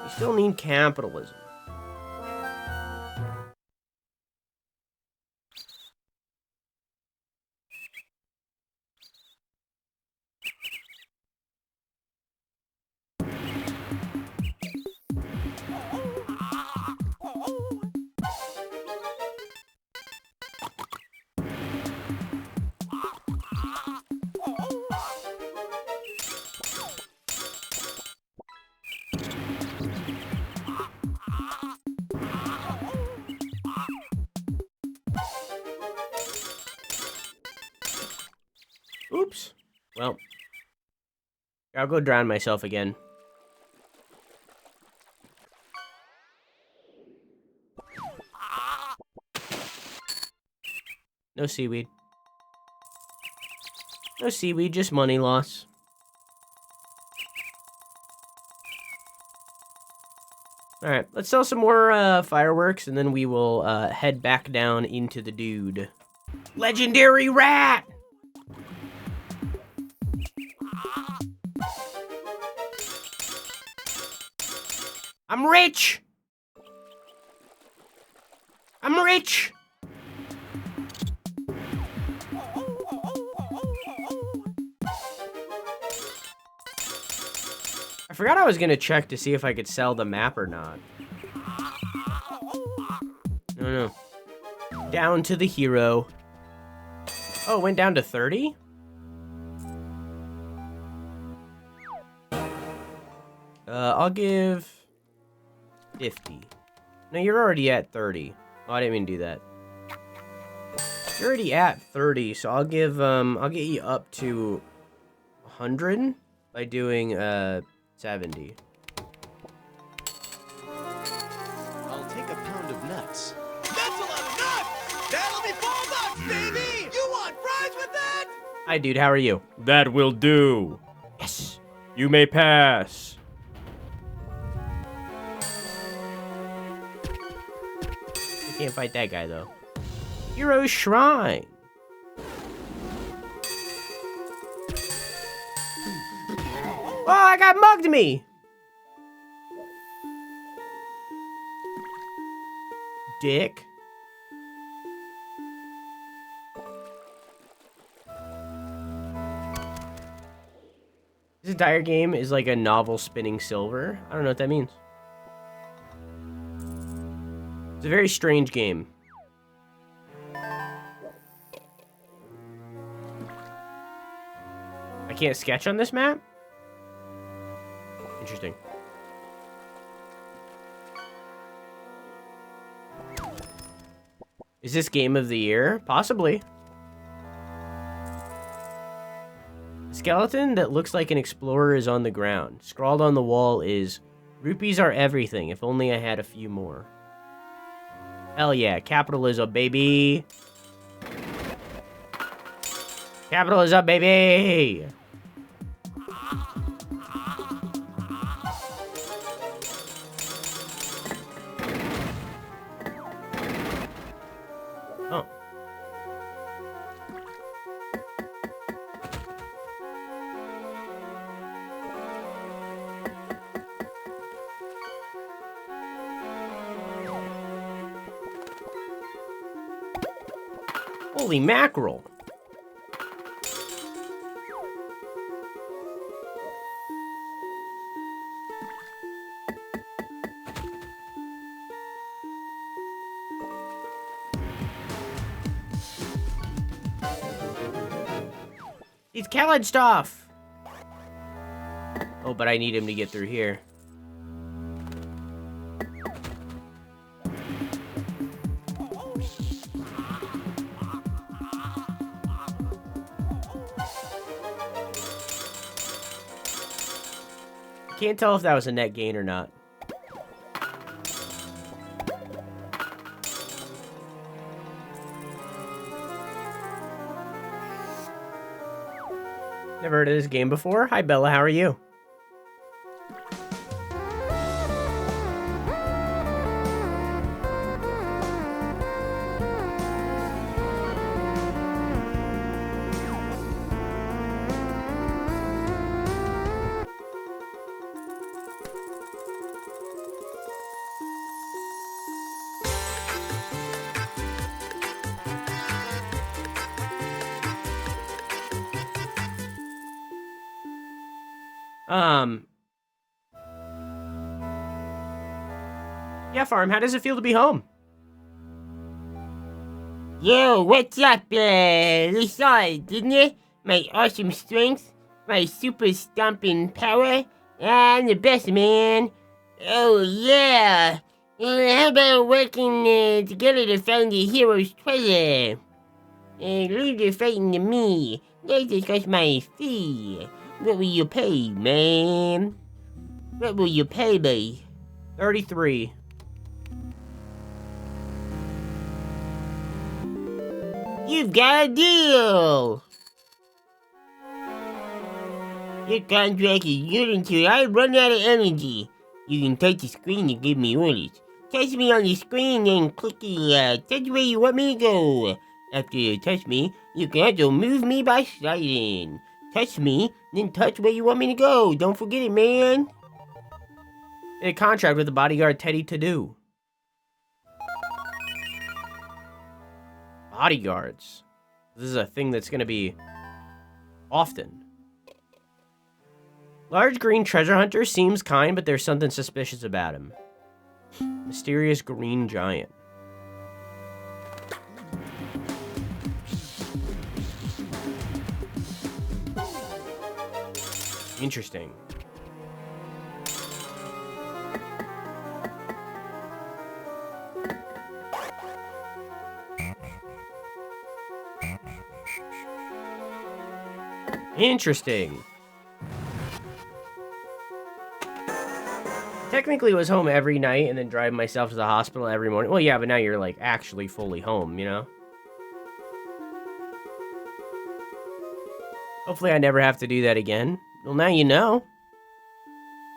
[SPEAKER 1] You still need capitalism. Oops. Well, I'll go drown myself again. No seaweed. No seaweed, just money loss. Alright, let's sell some more fireworks, and then we will head back down into the dude. Legendary rat! I'm rich! I'm rich! I forgot I was gonna check to see if I could sell the map or not. No. Down to the hero. Oh, it went down to 30? I'll give 50. No, you're already at 30. Oh, I didn't mean to do that. You're already at 30, so I'll give, I'll get you up to 100 by doing, 70.
[SPEAKER 6] I'll take a pound of nuts.
[SPEAKER 5] That's a lot of nuts! That'll be $4, baby! You want fries with that?
[SPEAKER 1] Hi, dude, how are you?
[SPEAKER 3] That will do.
[SPEAKER 1] Yes!
[SPEAKER 3] You may pass.
[SPEAKER 1] I can't fight that guy, though. Hero's Shrine! Oh, I got mugged me! Dick. This entire game is like a novel spinning silver. I don't know what that means. It's a very strange game. I can't sketch on this map? Interesting. Is this game of the year? Possibly. A skeleton that looks like an explorer is on the ground. Scrawled on the wall is, "Rupees are everything, if only I had a few more." Hell yeah, capitalism, baby! Capitalism, baby! Oh. Holy mackerel. It's Khaled stuff. Oh, but I need him to get through here. Can't tell if that was a net gain or not. Never heard of this game before. Hi, Bella. How are you? Yeah, Farm, how does it feel to be home?
[SPEAKER 2] Yo, what's up, you saw it, didn't you? My awesome strength, my super stomping power, I'm the best, man. Oh, yeah. How about working together to find the hero's treasure? Leave the fighting to me. Let's discuss my fee. What will you pay, man? What will you pay me?
[SPEAKER 1] 33.
[SPEAKER 2] You've got a deal! Your contract is good until I run out of energy. You can touch the screen to give me orders. Touch me on the screen and click the touch where you want me to go. After you touch me, you can also move me by sliding. Touch me, then touch where you want me to go. Don't forget it, man.
[SPEAKER 1] A contract with the bodyguard Teddy to do. Bodyguards. This is a thing that's gonna be often. Large green treasure hunter seems kind, but there's something suspicious about him. Mysterious green giant. Interesting. Interesting. Technically was home every night and then drive myself to the hospital every morning. Well, yeah, but now you're like actually fully home, you know? Hopefully I never have to do that again. Well, now you know.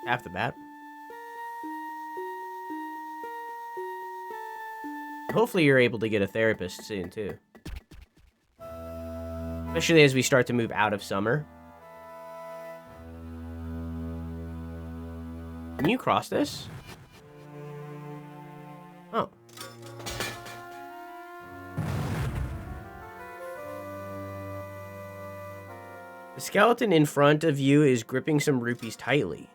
[SPEAKER 1] Half the bat. Hopefully you're able to get a therapist soon, too. Especially as we start to move out of summer. Can you cross this? Oh. The skeleton in front of you is gripping some rupees tightly.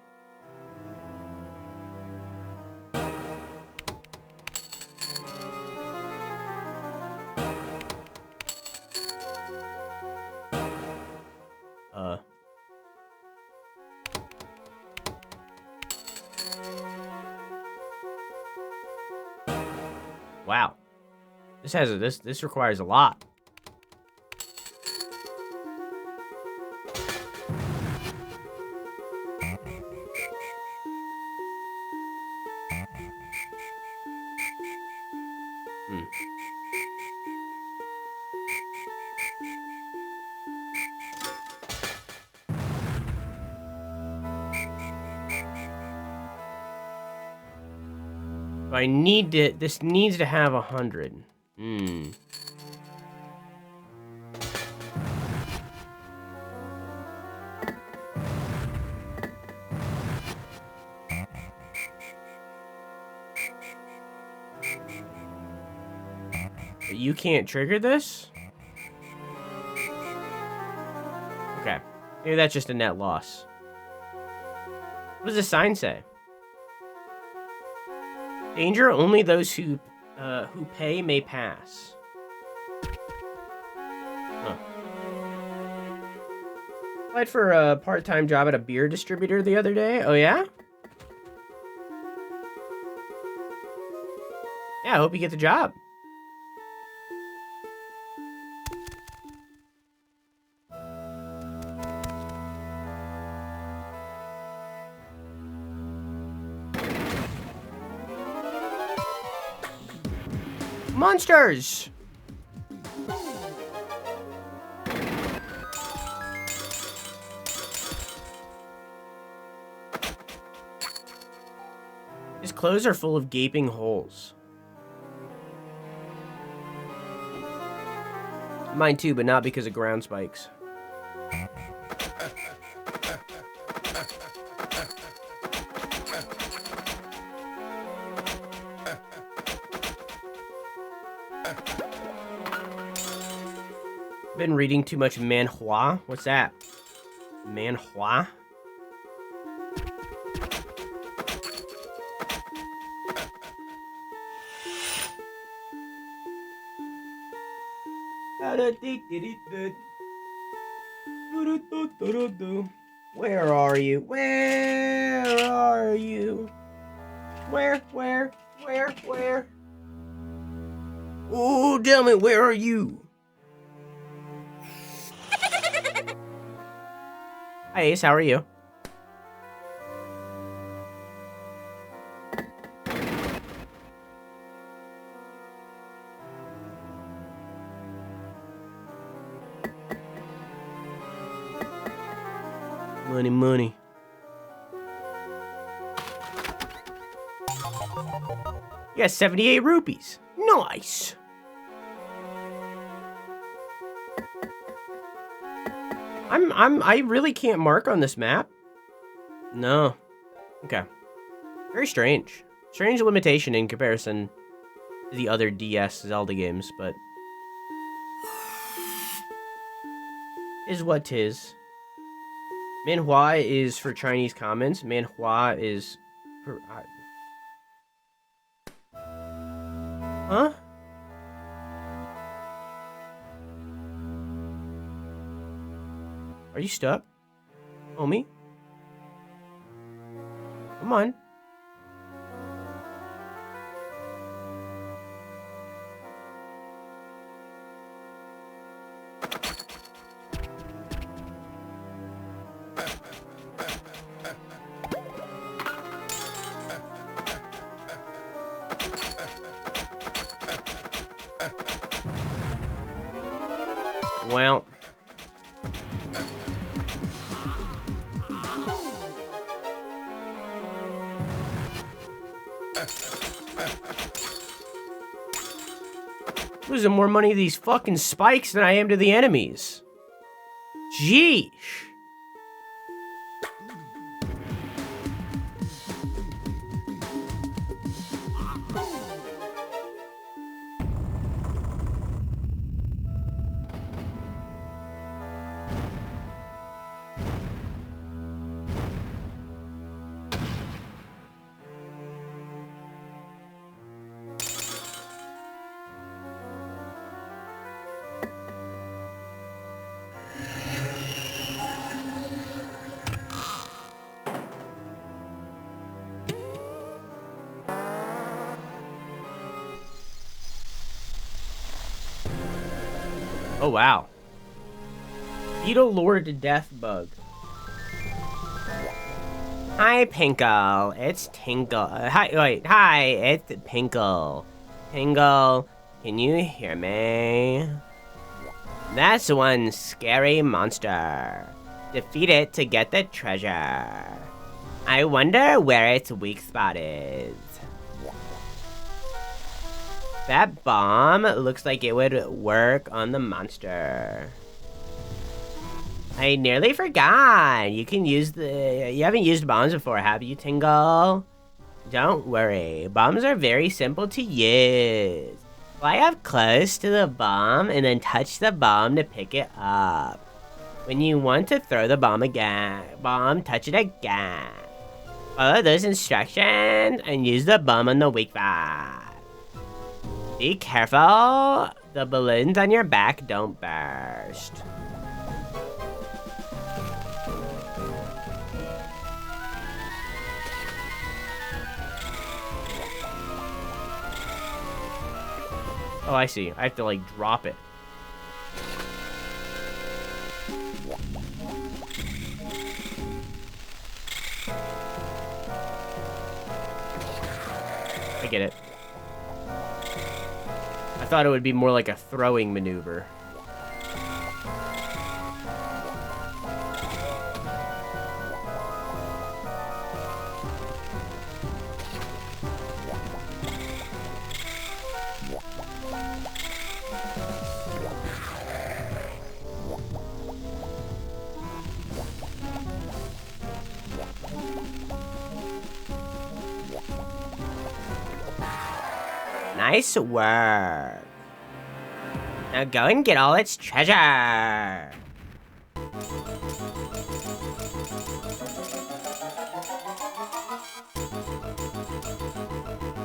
[SPEAKER 1] Wow. This requires a lot. I need to, this needs to have 100. But you can't trigger this? Okay. Maybe that's just a net loss. What does the sign say? Danger, only those who pay may pass. Huh. Applied for a part-time job at a beer distributor the other day. Oh, yeah? Yeah, I hope you get the job. Monsters! His clothes are full of gaping holes. Mine too, but not because of ground spikes. Been reading too much manhwa. What's that? Manhwa? Where are you? Where are you? Where? Oh, damn it, where are Hi, Ace. How are you? Money, money. Yeah, 78 rupees. Nice. I really can't mark on this map. No. Okay. Very strange. Strange limitation in comparison to the other DS Zelda games, but is what 'tis. Manhua is for Chinese comments. Manhua is for... Huh? Are you stuck? Homie? Come on. Well. Losing more money to these fucking spikes than I am to the enemies. Jeesh. Oh, wow. Beetle lured to death bug. Hi, Pinkle. It's Tingle. Hi, it's Pinkle. Tingle, can you hear me? That's one scary monster. Defeat it to get the treasure. I wonder where its weak spot is. That bomb looks like it would work on the monster. I nearly forgot. You haven't used bombs before, have you, Tingle? Don't worry. Bombs are very simple to use. Fly up close to the bomb and then touch the bomb to pick it up. When you want to throw the bomb again, touch it again. Follow those instructions and use the bomb on the weak spot. Be careful, the balloons on your back don't burst. Oh, I see. I have to, like, drop it. I get it. I thought it would be more like a throwing maneuver. Nice work. Now go and get all its treasure.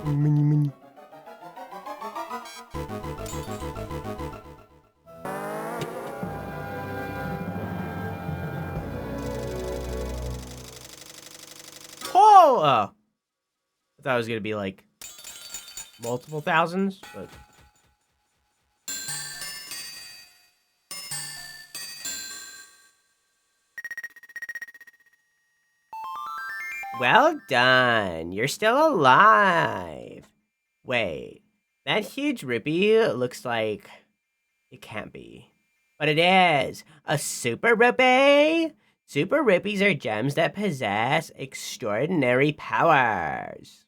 [SPEAKER 3] Mini.
[SPEAKER 1] Oh! I thought it was gonna be like multiple thousands, but Well done. You're still alive. Wait, that huge rupee looks like it can't be. But it is. A super rupee? Super rupees are gems that possess extraordinary powers.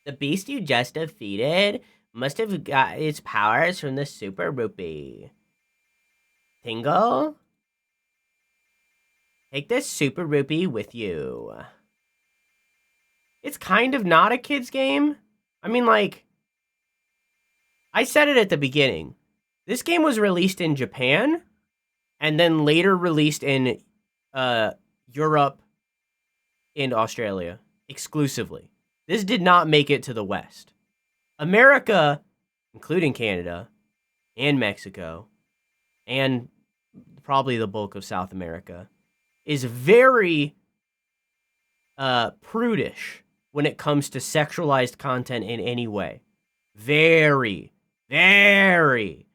[SPEAKER 1] The beast you just defeated must have got its powers from the super rupee. Tingle? Take this super rupee with you. It's kind of not a kid's game. I mean, like, I said it at the beginning. This game was released in Japan and then later released in Europe and Australia exclusively. This did not make it to the West. America, including Canada and Mexico, and probably the bulk of South America, is very prudish when it comes to sexualized content in any way. Very, very,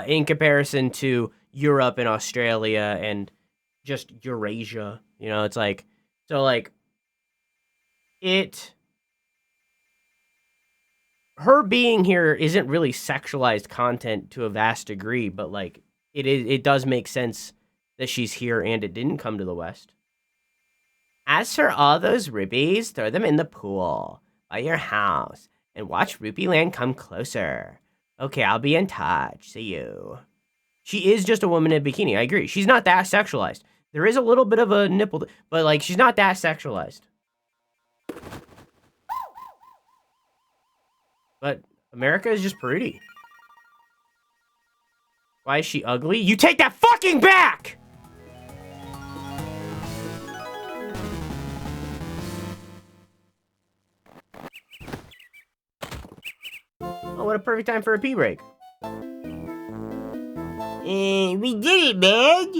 [SPEAKER 1] in comparison to Europe and Australia and just Eurasia. You know, it's like, so like, her being here isn't really sexualized content to a vast degree, but like, it does make sense that she's here and it didn't come to the West. As for all those rupees, throw them in the pool by your house and watch Rupeeland come closer. Okay, I'll be in touch. See you. She is just a woman in a bikini. I agree. She's not that sexualized. There is a little bit of a nipple, but like, she's not that sexualized. But America is just pretty. Why is she ugly? You take that fucking back! Oh, what a perfect time for a pee break.
[SPEAKER 2] We did it, man!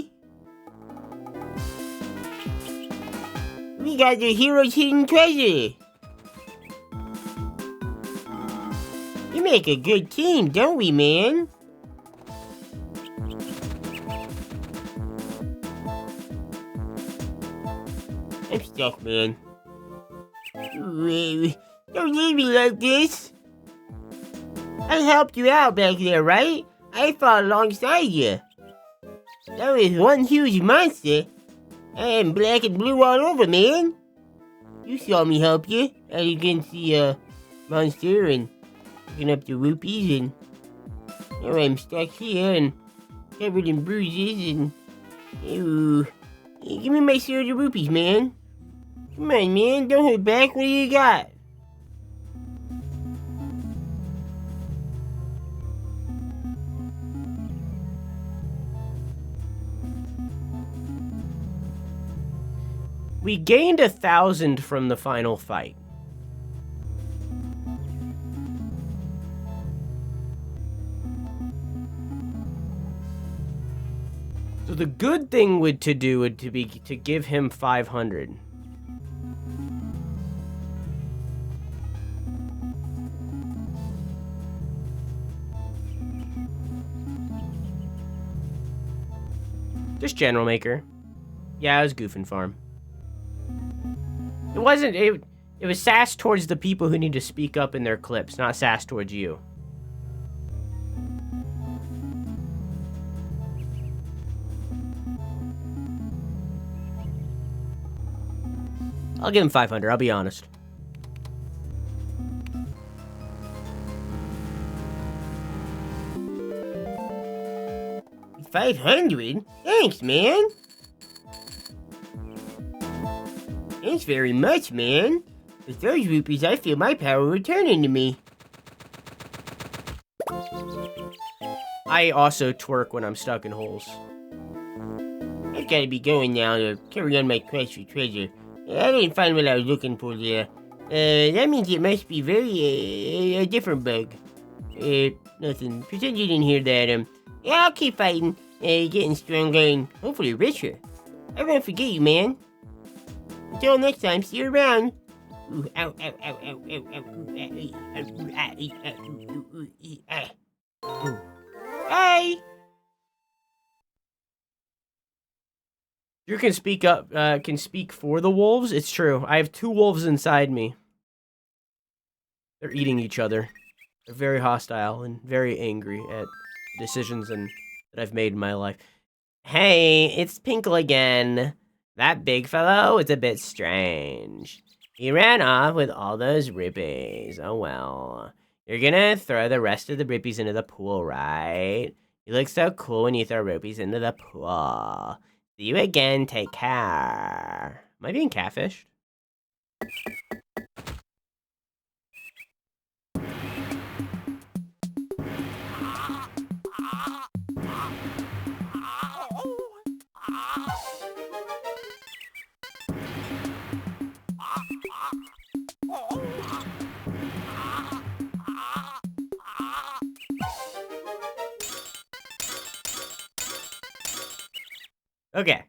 [SPEAKER 2] We got the hero's hidden treasure! We make a good team, don't we, man? I'm stuck, man. Don't leave me like this! I helped you out back there, right? I fought alongside you. That was one huge monster. I am black and blue all over, man. You saw me help you out against the monster and picking up the rupees, and now I'm stuck here and covered in bruises and... Ew. Hey, give me my share of the rupees, man. Come on, man. Don't hold back. What do you got?
[SPEAKER 1] We gained 1,000 from the final fight. So the good thing would be to give him 500. Just General Maker. Yeah, it was Goofin' Farm. It wasn't, it was sass towards the people who need to speak up in their clips, not sass towards you. I'll give him 500, I'll be honest.
[SPEAKER 2] $500? Thanks, man. Thanks very much, man. With those rupees, I feel my power returning to me.
[SPEAKER 1] I also twerk when I'm stuck in holes.
[SPEAKER 2] I've got to be going now to carry on my quest for treasure. I didn't find what I was looking for there. That means it must be a different bug. Nothing. Pretend you didn't hear that. Yeah, I'll keep fighting, getting stronger and hopefully richer. I won't forget you, man. Until next time, see you around. Ooh, ow, ow, ow, ow, ow, ow, Bye!
[SPEAKER 1] You can speak up, can speak for the wolves. It's true. I have 2 wolves inside me. They're eating each other. They're very hostile and very angry at decisions that I've made in my life. Hey, it's Pinkle again. That big fellow is a bit strange. He ran off with all those rupees. Oh well. You're gonna throw the rest of the rupees into the pool, right? You look so cool when you throw rupees into the pool. See you again. Take care. Am I being catfished? Okay.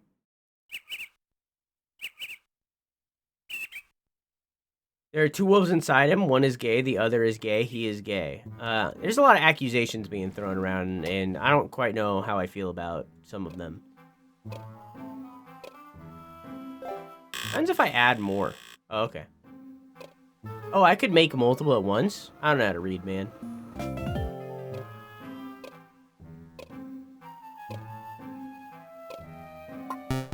[SPEAKER 1] There are 2 wolves inside him. One is gay, the other is gay. He is gay. There's a lot of accusations being thrown around, and I don't quite know how I feel about some of them. Depends if I add more. Oh, okay. Oh, I could make multiple at once? I don't know how to read, man.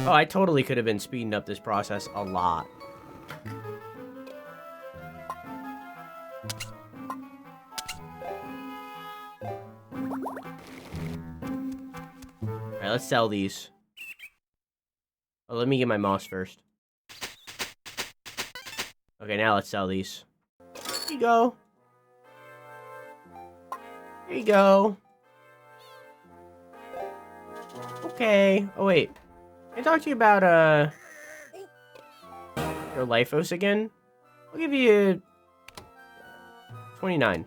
[SPEAKER 1] Oh, I totally could have been speeding up this process a lot. Alright, let's sell these. Oh, let me get my moss first. Okay, now let's sell these. Here you go. Here you go. Okay. Oh, wait. Can I talk to you about, your Lifos again? I'll give you 29.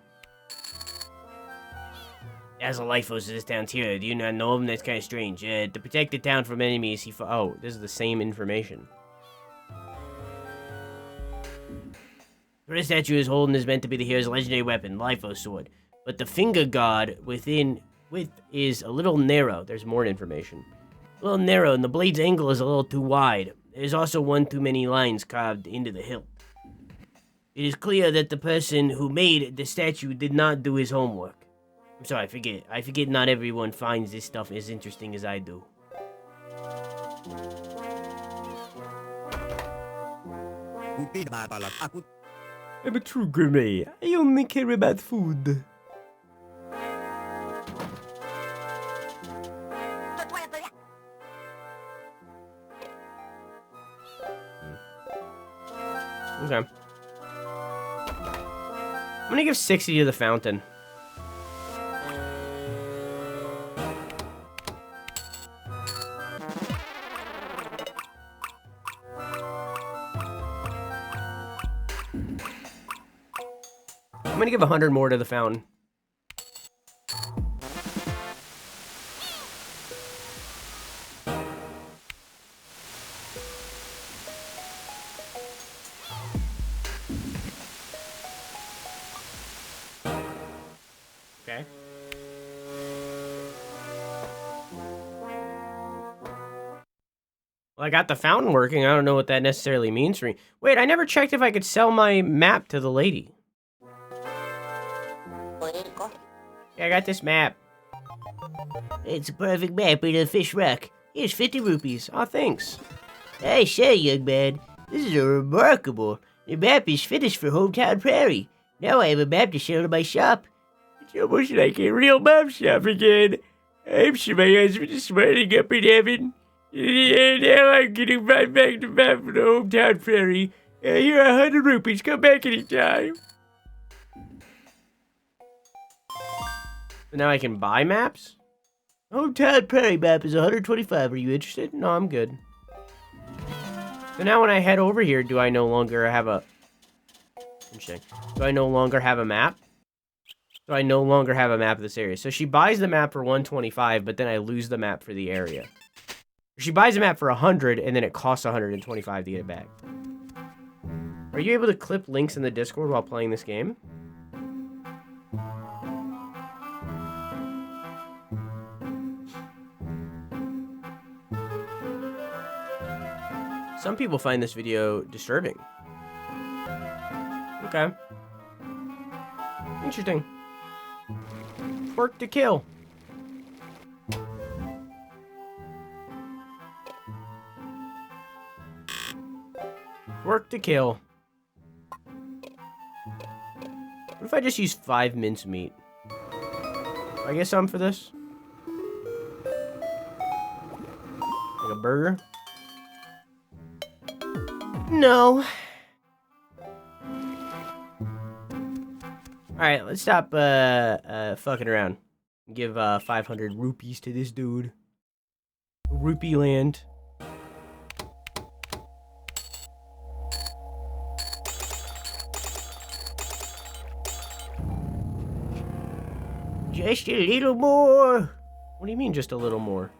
[SPEAKER 1] As a Lifos is down here. Do you not know him? That's kind of strange. To protect the town from enemies, he oh, this is the same information. The red statue is holding is meant to be the hero's legendary weapon, Lifos sword. But the finger guard within is a little narrow. There's more information. A little narrow, and the blade's angle is a little too wide. There's also one too many lines carved into the hilt. It is clear that the person who made the statue did not do his homework. I'm sorry, I forget not everyone finds this stuff as interesting as I do. I'm a true gourmet. I only care about food. Okay. I'm gonna give 60 to the fountain. I'm gonna give 100 more to the fountain. Okay. Well, I got the fountain working. I don't know what that necessarily means for me. Wait, I never checked if I could sell my map to the lady. Yeah, I got this map.
[SPEAKER 2] It's a perfect map in a fish rock. Here's 50 rupees.
[SPEAKER 1] Oh, thanks.
[SPEAKER 2] I say, young man, this is a remarkable. The map is finished for Hometown Prairie. Now I have a map to show to my shop.
[SPEAKER 1] It's almost like a real map shop again. I'm sure my husband is smiling up in heaven. And now I'm getting right back to map for the Hometown Prairie. Here are 100 rupees. Come back anytime. So now I can buy maps?
[SPEAKER 2] Hometown Prairie map is 125. Are you interested?
[SPEAKER 1] No, I'm good. So now when I head over here, do I no longer have a... Interesting. Do I no longer have a map? So I no longer have a map of this area. So she buys the map for 125, but then I lose the map for the area. She buys a map for 100, and then it costs 125 to get it back. Are you able to clip links in the Discord while playing this game? Some people find this video disturbing. Okay. Interesting. Work to kill. Work to kill. What if I just use 5 mincemeat? Do I get some for this? Like a burger? No. Alright, let's stop fucking around. Give 500 rupees to this dude. Rupee-land.
[SPEAKER 2] Just a little more.
[SPEAKER 1] What do you mean, just a little more?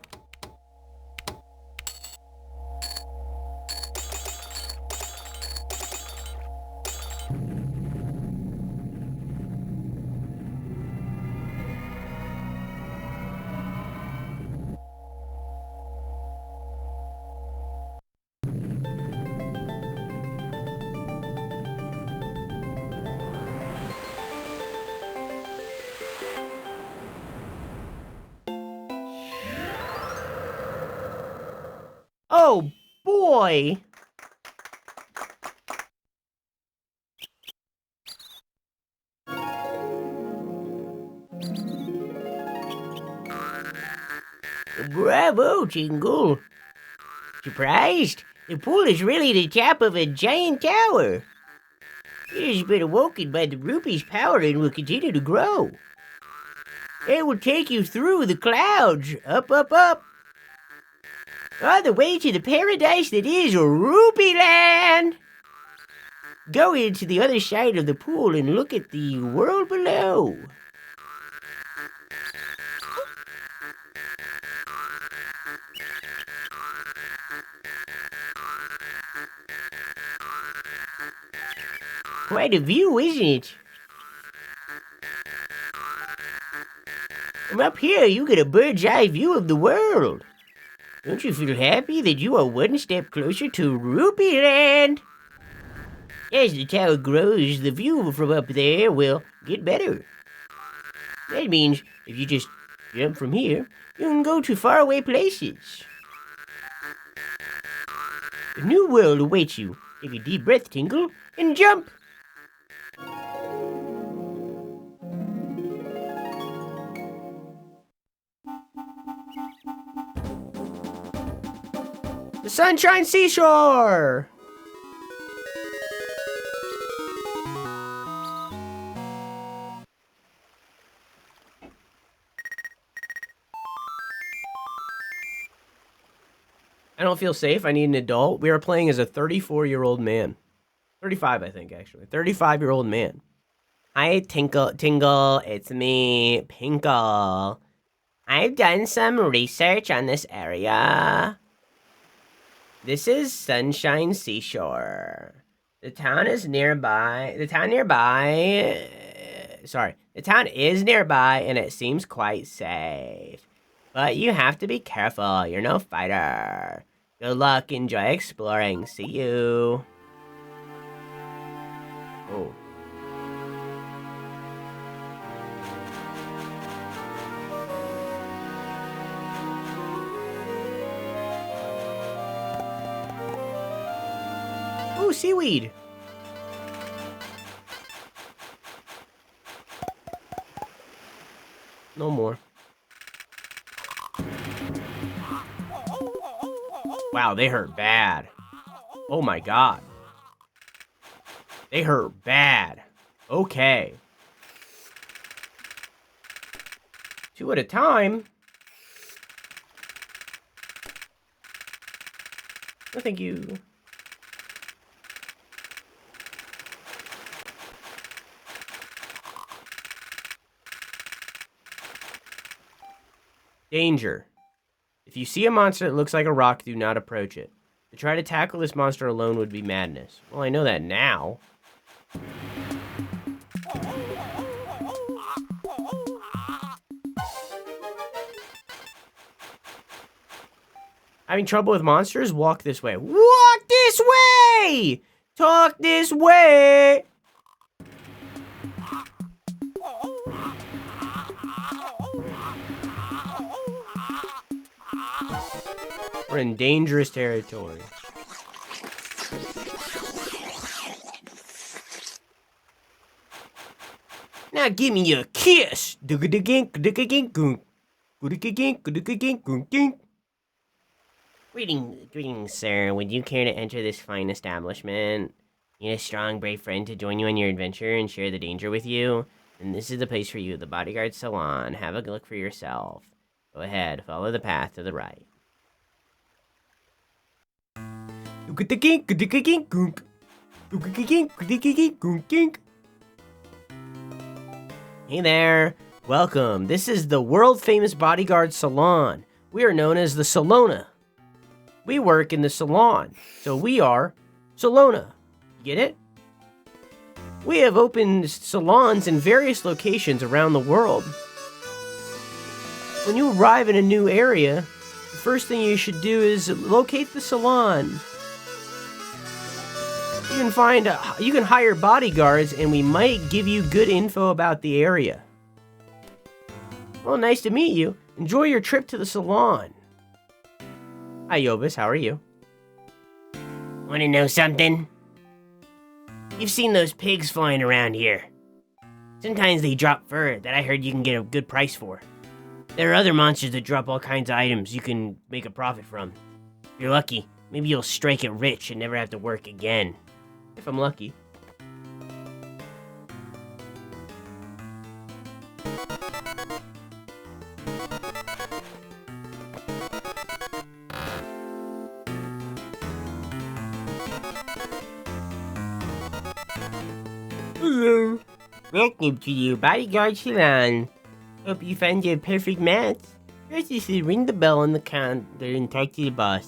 [SPEAKER 1] Oh, boy!
[SPEAKER 2] Bravo, Tingle. Surprised? The pool is really the top of a giant tower. It has been awoken by the rupee's power and will continue to grow. It will take you through the clouds, up, up, up, all the way to the paradise that is Rupee-land. Go into the other side of the pool and look at the world below. Quite a view, isn't it? From up here, you get a bird's eye view of the world. Don't you feel happy that you are one step closer to Rupee-land? As the tower grows, the view from up there will get better. That means if you just jump from here, you can go to faraway places. A new world awaits you. Take a deep breath, Tingle, and jump.
[SPEAKER 1] The Sunshine Seashore! I don't feel safe. I need an adult. We are playing as a 34-year-old man. 35, I think, actually. 35-year-old man. Hi, Tingle. It's me, Pinkle. I've done some research on this area. This is Sunshine Seashore. The town is nearby. The town is nearby, and it seems quite safe. But you have to be careful. You're no fighter. Good luck. Enjoy exploring. See you. Oh. Ooh, seaweed. No more. Wow, they hurt bad. Oh my god. They hurt bad. Okay. 2 at a time. No, thank you. Danger. If you see a monster that looks like a rock, do not approach it. To try to tackle this monster alone would be madness. Well, I know that now. Having trouble with monsters? Walk this way. Walk this way! Talk this way! We're in dangerous territory. Now give me a kiss! Greetings, sir. Would you care to enter this fine establishment? Need a strong, brave friend to join you on your adventure and share the danger with you? And this is the place for you, the Bodyguard Salon. Have a look for yourself. Go ahead, follow the path to the right. Hey there, welcome. This is the world-famous Bodyguard Salon. We are known as the Salona. We work in the salon, so we are Salona. Get it? We have opened salons in various locations around the world. When you arrive in a new area, the first thing you should do is locate the salon. You can hire bodyguards, and we might give you good info about the area. Well, nice to meet you. Enjoy your trip to the salon. Hi, Yobus. How are you?
[SPEAKER 2] Want to know something? You've seen those pigs flying around here. Sometimes they drop fur that I heard you can get a good price for. There are other monsters that drop all kinds of items you can make a profit from. If you're lucky, maybe you'll strike it rich and never have to work again.
[SPEAKER 1] If I'm lucky. Hello. Welcome to your Bodyguard Salon. Hope you find your perfect match. First, you should ring the bell on the counter and talk to the boss.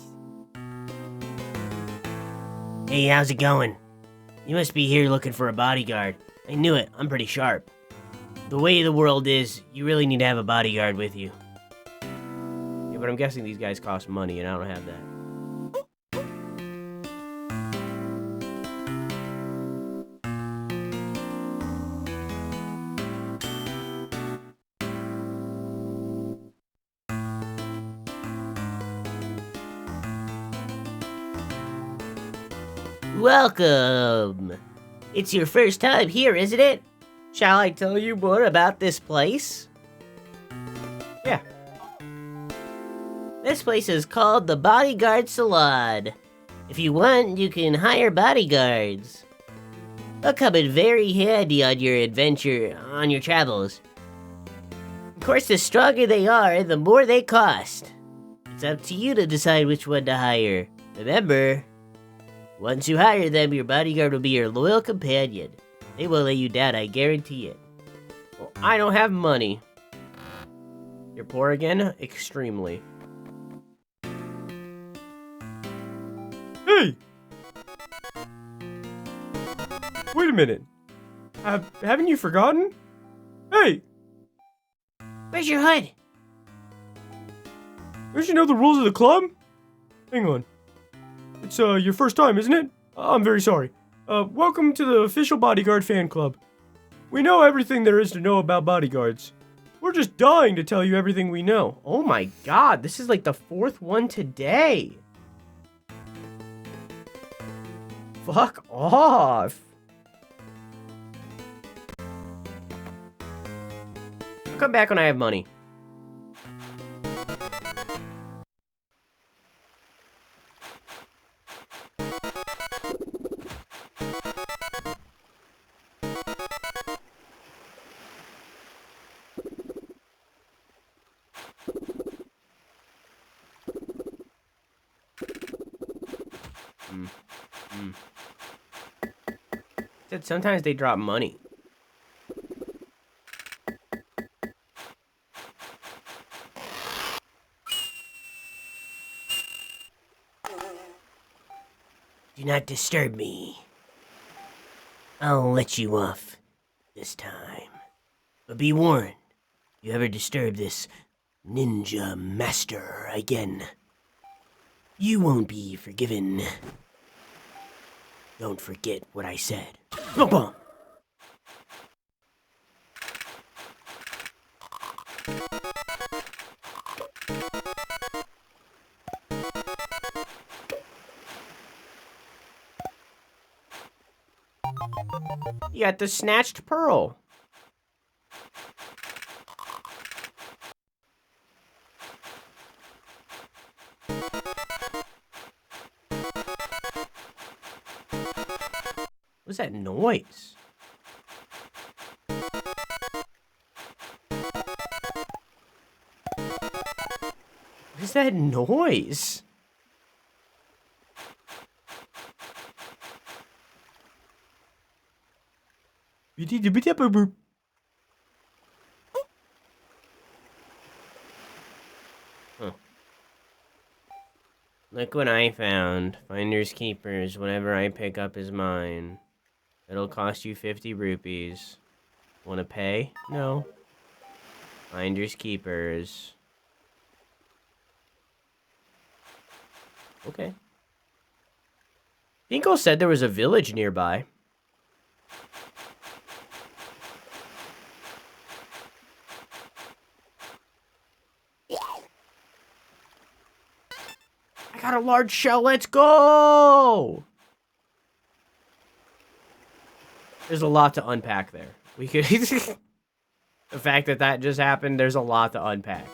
[SPEAKER 2] Hey, how's it going? You must be here looking for a bodyguard. I knew it, I'm pretty sharp. The way the world is, you really need to have a bodyguard with you.
[SPEAKER 1] Yeah, but I'm guessing these guys cost money and I don't have that.
[SPEAKER 2] Welcome! It's your first time here, isn't it?
[SPEAKER 1] Shall I tell you more about this place? Yeah.
[SPEAKER 2] This place is called the Bodyguard Salon. If you want, you can hire bodyguards. They'll come in very handy on your adventure, on your travels. Of course, the stronger they are, the more they cost. It's up to you to decide which one to hire. Remember, once you hire them, your bodyguard will be your loyal companion. They won't let you down, I guarantee it.
[SPEAKER 1] Well, I don't have money. You're poor again? Extremely.
[SPEAKER 3] Hey! Wait a minute. Haven't you forgotten? Hey!
[SPEAKER 2] Where's your hood?
[SPEAKER 3] Don't you know the rules of the club? Hang on. It's your first time, isn't it? I'm very sorry. Welcome to the official Bodyguard fan club. We know everything there is to know about bodyguards. We're just dying to tell you everything we know.
[SPEAKER 1] Oh my god, this is like the 4th one today. Fuck off. I'll come back when I have money. Said sometimes they drop money.
[SPEAKER 2] Do not disturb me. I'll let you off this time. But be warned, if you ever disturb this ninja master again, you won't be forgiven. Don't forget what I said.
[SPEAKER 1] Boom, boom. You got the snatched pearl. What's that noise? What is that noise? Huh. Look what I found. Finders keepers. Whatever I pick up is mine. It'll cost you 50 rupees. Wanna pay? No. Finders keepers. Okay. Tingle said there was a village nearby. I got a large shell. Let's go! There's a lot to unpack there. We could... the fact that that just happened, there's a lot to unpack.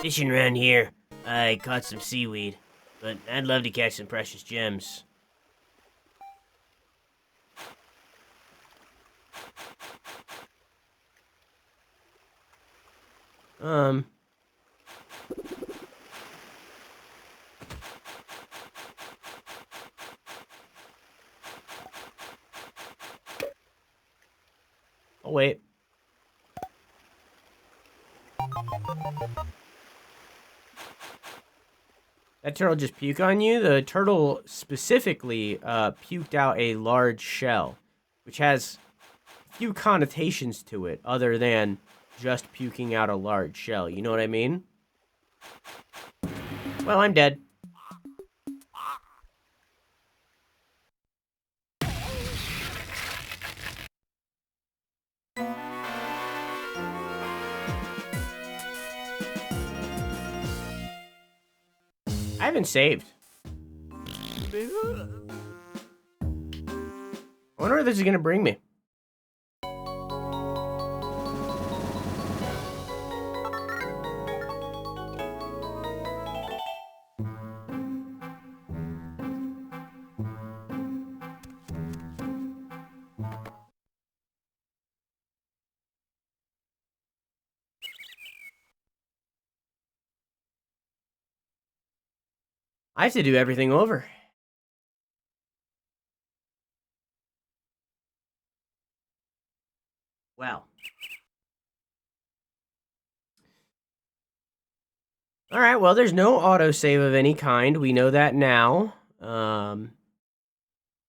[SPEAKER 2] Fishing around here, I caught some seaweed, but I'd love to catch some precious gems.
[SPEAKER 1] Oh, wait. That turtle just puke on you? The turtle specifically puked out a large shell, which has a few connotations to it other than just puking out a large shell. You know what I mean? Well, I'm dead. I haven't saved. I wonder where this is gonna bring me. I have to do everything over. Well. Alright, well, there's no autosave of any kind. We know that now. The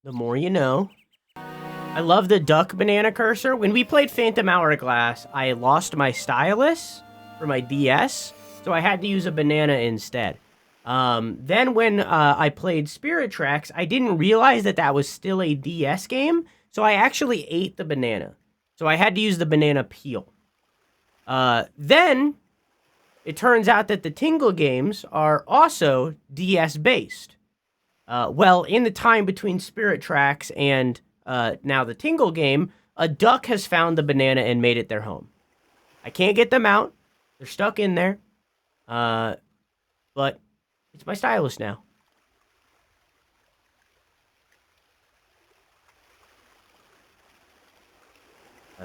[SPEAKER 1] more you know. I love the duck banana cursor. When we played Phantom Hourglass, I lost my stylus for my DS, so I had to use a banana instead. Then when I played Spirit Tracks, I didn't realize that that was still a DS game, so I actually ate the banana. So I had to use the banana peel. Then it turns out that the Tingle games are also DS-based. Well, in the time between Spirit Tracks and now the Tingle game, a duck has found the banana and made it their home. I can't get them out. They're stuck in there. But it's my stylus now.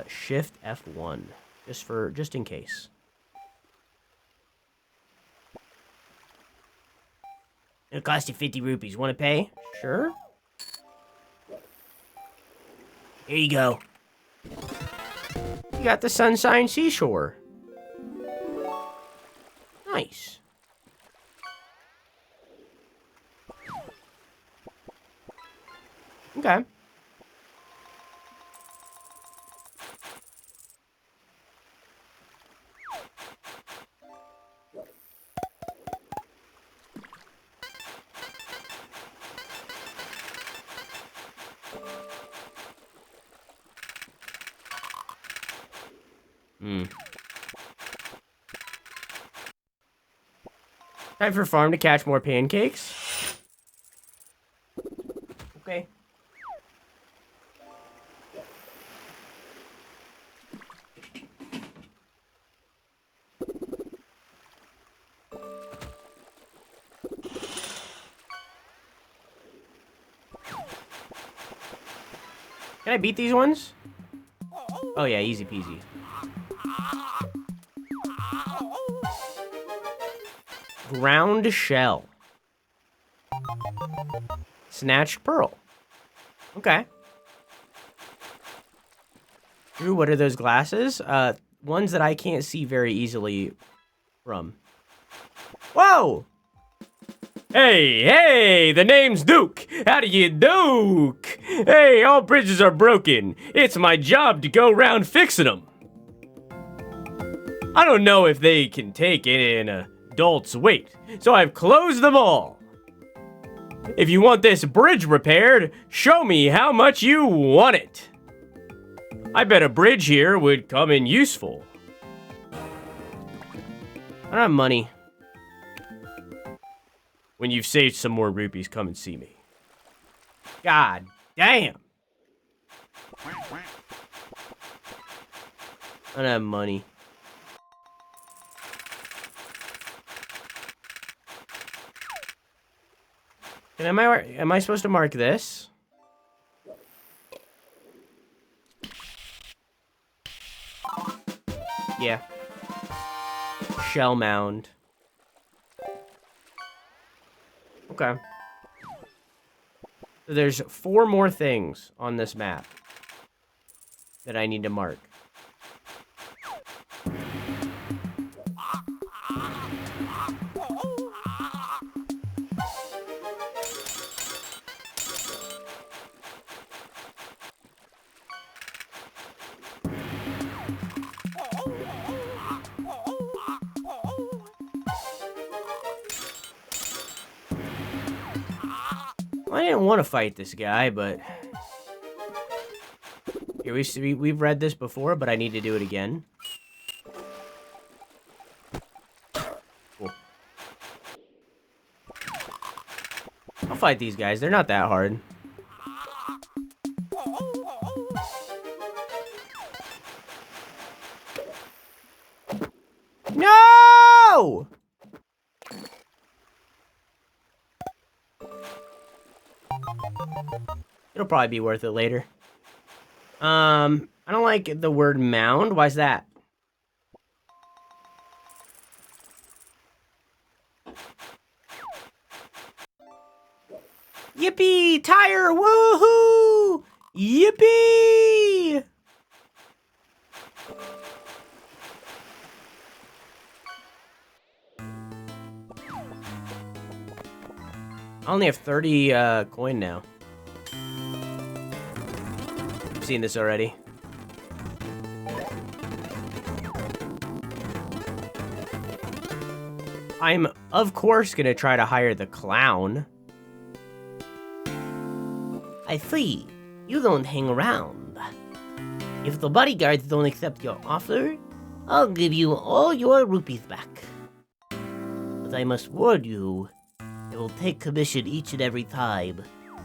[SPEAKER 1] Shift F1, just in case.
[SPEAKER 2] It'll cost you 50 rupees. Want to pay?
[SPEAKER 1] Sure.
[SPEAKER 2] Here you go.
[SPEAKER 1] You got the Sunshine Seashore. Nice. Okay. Hmm. Time for farm to catch more pancakes. Okay. Can I beat these ones? Oh yeah, easy peasy. Ground shell. Snatched pearl. Okay. Ooh, what are those glasses? Ones that I can't see very easily from. Whoa! Hey, the name's Duke. How do you Duke? Hey, all bridges are broken. It's my job to go around fixing them. I don't know if they can take an adult's weight, so I've closed them all. If you want this bridge repaired, show me how much you want it. I bet a bridge here would come in useful. I don't have money. When you've saved some more rupees, come and see me. God damn. I don't have money. And am I supposed to mark this? Yeah. Shell mound. Okay. So there's 4 more things on this map that I need to mark. I didn't want to fight this guy, but here we've read this before, but I need to do it again. Cool. I'll fight these guys. They're not that hard. No! It'll probably be worth it later. I don't like the word mound. Why's that? Yippee! Tire! Woohoo! Yippee! I only have 30 coin now. I've seen this already. I'm, of course, gonna try to hire the clown.
[SPEAKER 2] I see. You don't hang around. If the bodyguards don't accept your offer, I'll give you all your rupees back. But I must warn you, it will take commission each and every time.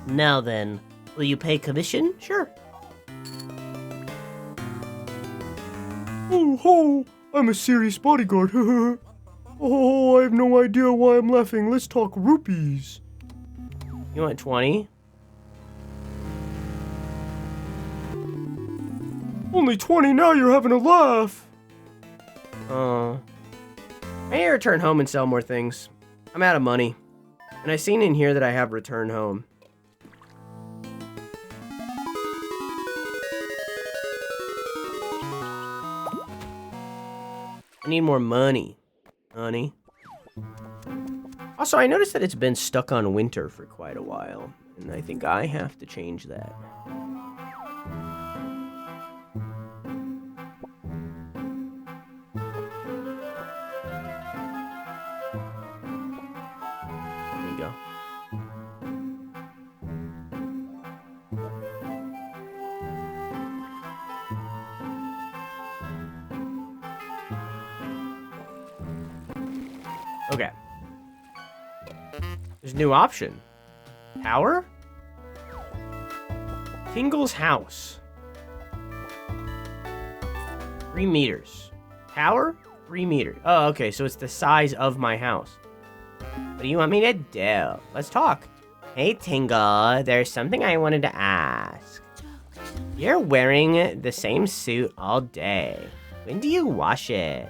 [SPEAKER 2] Now then, will you pay commission?
[SPEAKER 1] Sure.
[SPEAKER 3] Oh, ho! I'm a serious bodyguard. Oh, I have no idea why I'm laughing. Let's talk rupees.
[SPEAKER 1] You want 20?
[SPEAKER 3] Only 20 now, you're having a laugh.
[SPEAKER 1] Oh. I need to return home and sell more things. I'm out of money. And I seen in here that I have return home. I need more money, honey. Also, I noticed that it's been stuck on winter for quite a while. And I think I have to change that. There you go. Okay. There's a new option. Tower? Tingle's house. 3 meters. Tower? 3 meters. Oh, okay, so it's the size of my house. What do you want me to do? Let's talk. Hey, Tingle, there's something I wanted to ask. You're wearing the same suit all day. When do you wash it?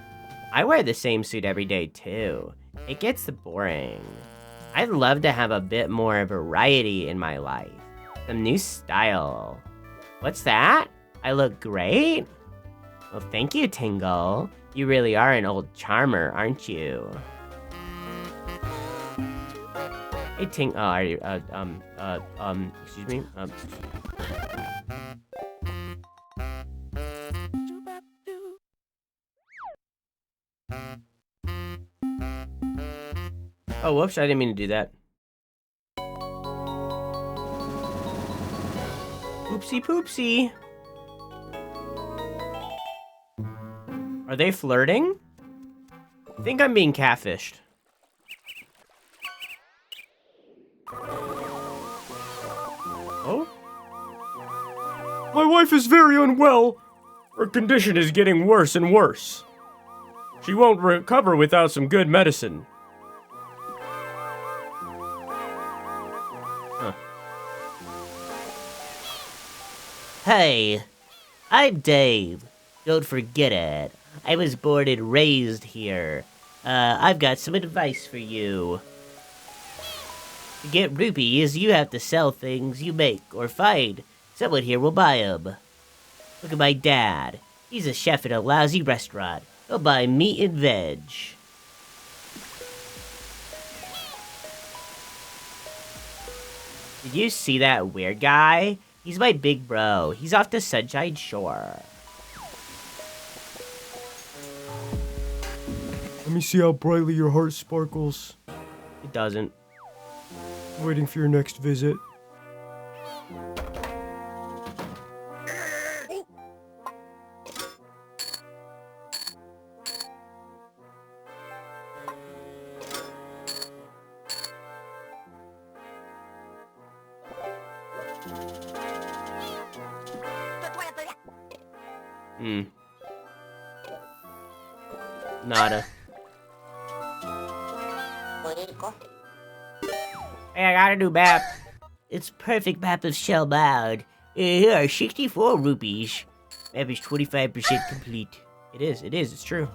[SPEAKER 1] I wear the same suit every day, too. It gets boring. I'd love to have a bit more variety in my life. Some new style. What's that? I look great? Well, thank you, Tingle. You really are an old charmer, aren't you? Hey, Tingle. Oh, are you, excuse me? Oh, whoops, I didn't mean to do that. Oopsie poopsie. Are they flirting? I think I'm being catfished. Oh?
[SPEAKER 3] My wife is very unwell. Her condition is getting worse and worse. She won't recover without some good medicine.
[SPEAKER 2] Hey, I'm Dave. Don't forget it. I was born and raised here. I've got some advice for you. To get rupees, you have to sell things you make or find. Someone here will buy them. Look at my dad. He's a chef at a lousy restaurant. He'll buy meat and veg. Did you see that weird guy? He's my big bro. He's off to Sunshine Shore.
[SPEAKER 3] Let me see how brightly your heart sparkles.
[SPEAKER 1] It doesn't.
[SPEAKER 3] I'm waiting for your next visit.
[SPEAKER 1] Nada. Hey, I got a new map.
[SPEAKER 2] It's perfect map of Shell Bound. Here are 64 rupees. Map is 25% complete.
[SPEAKER 1] It is, it's true.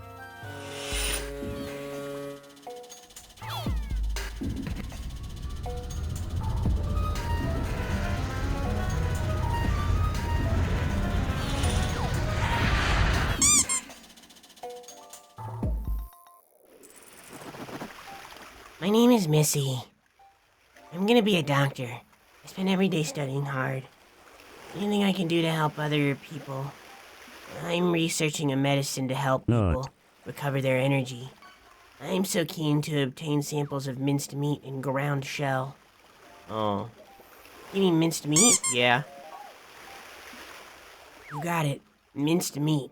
[SPEAKER 2] My name is Missy. I'm gonna be a doctor. I spend every day studying hard. Anything I can do to help other people. I'm researching a medicine to help people recover their energy. I'm so keen to obtain samples of minced meat and ground shell.
[SPEAKER 1] Oh.
[SPEAKER 2] You mean minced meat?
[SPEAKER 1] Yeah.
[SPEAKER 2] You got it. Minced meat.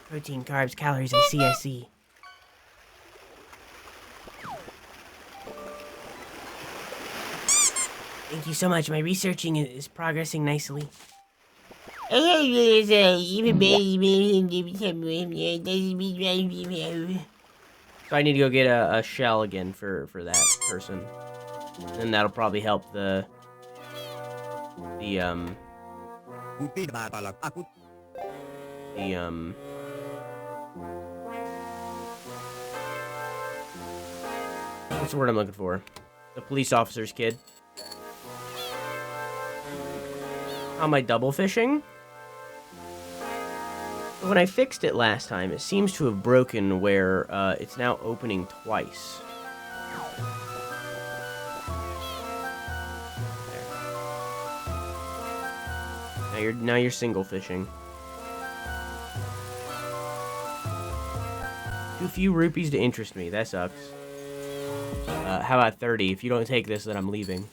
[SPEAKER 2] Protein, carbs, calories, I see. Thank you so much. My researching is progressing nicely.
[SPEAKER 1] So I need to go get a shell again for that person. And that'll probably help the what's the word I'm looking for? The police officer's kid. Am I double fishing? When I fixed it last time, it seems to have broken where it's now opening twice. There. Now you're single fishing. Too few rupees to interest me. That sucks. How about 30? If you don't take this, then I'm leaving.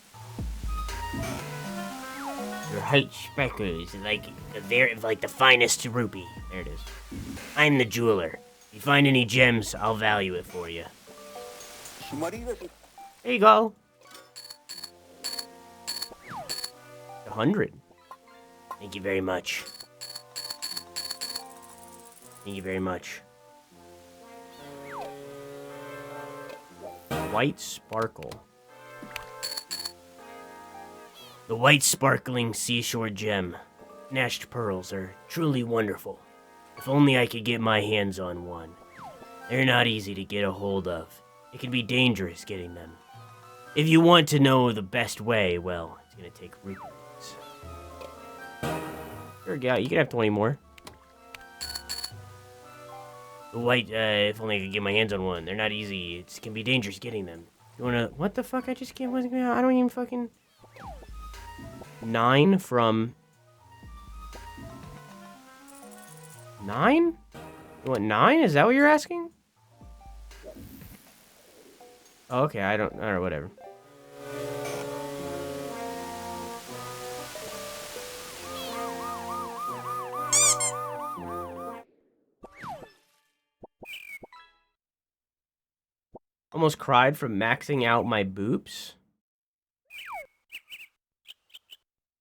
[SPEAKER 2] Your height sparkles like the finest rupee. There it is. I'm the jeweler.
[SPEAKER 1] you find any gems, I'll value it for you. There you go. 100. Thank you very much. Thank you very much. White sparkle. The white sparkling seashore gem. Gnashed pearls are truly wonderful. If only I could get my hands on one. They're not easy to get a hold of. It can be dangerous getting them. If you want to know the best way, well, it's gonna take rupees. Sure, yeah, you can have 20 more. The white, if only I could get my hands on one. They're not easy. It can be dangerous getting them. You wanna... What the fuck? I just can't... I don't even fucking... 9 from... 9? You want 9? Is that what you're asking? Oh, okay, I don't know, whatever. Almost cried from maxing out my boops.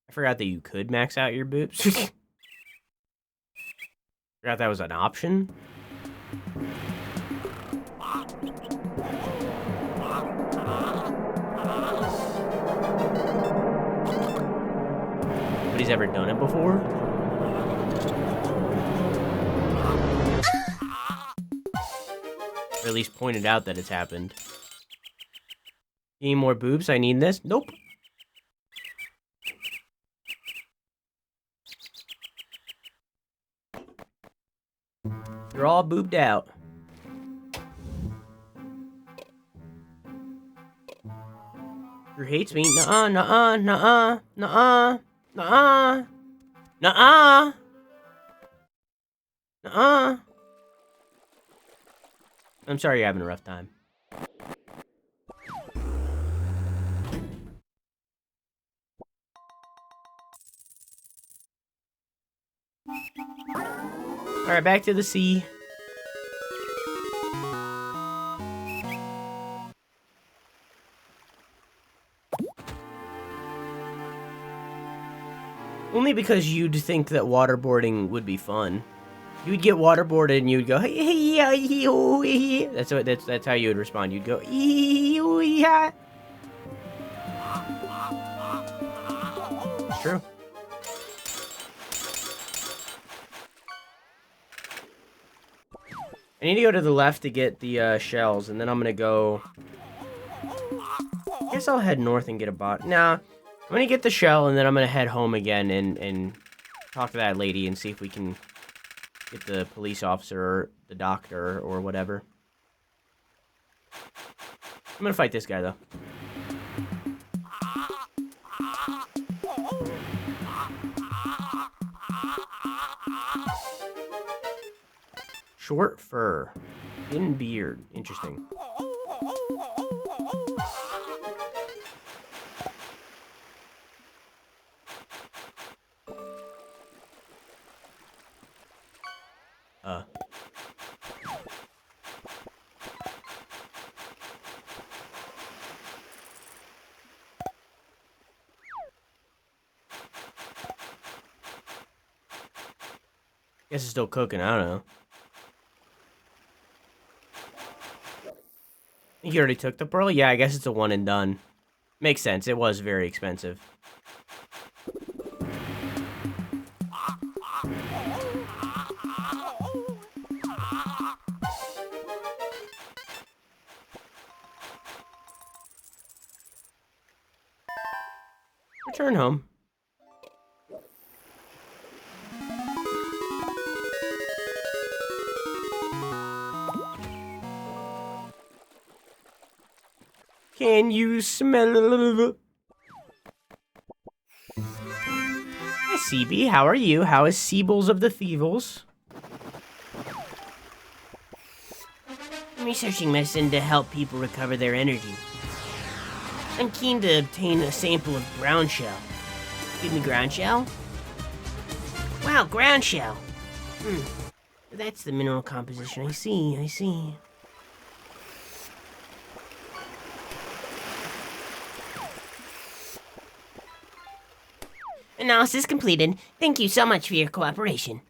[SPEAKER 1] I forgot that you could max out your boops. Forgot that was an option. Nobody's ever done it before? Or at least pointed out that it's happened. Any more boobs? I need this? Nope. You're all boobed out. Who hates me? Nuh-uh, nuh-uh, nuh-uh, nuh-uh, nuh-uh, nuh-uh, nuh-uh. I'm sorry you're having a rough time. Alright, back to the sea. Only because you'd think that waterboarding would be fun. You'd get waterboarded and you'd go, hey, that's how you would respond. You'd go, yeah. It's true. I need to go to the left to get the shells, and then I'm gonna go. I guess I'll head north and get a bot. Nah, I'm gonna get the shell, and then I'm gonna head home again and talk to that lady and see if we can get the police officer or the doctor or whatever. I'm gonna fight this guy though. Short fur. Thin beard. Interesting. Guess it's still cooking, I don't know. I think you already took the pearl? Yeah, I guess it's a one and done. Makes sense, it was very expensive. Return home. Can you smell it? Hi, CB. How are you? How is Seebles of the Thievels?
[SPEAKER 2] I'm researching medicine to help people recover their energy. I'm keen to obtain a sample of ground shell. Give me ground shell? Wow, ground shell. That's the mineral composition. I see. Analysis completed. Thank you so much for your cooperation.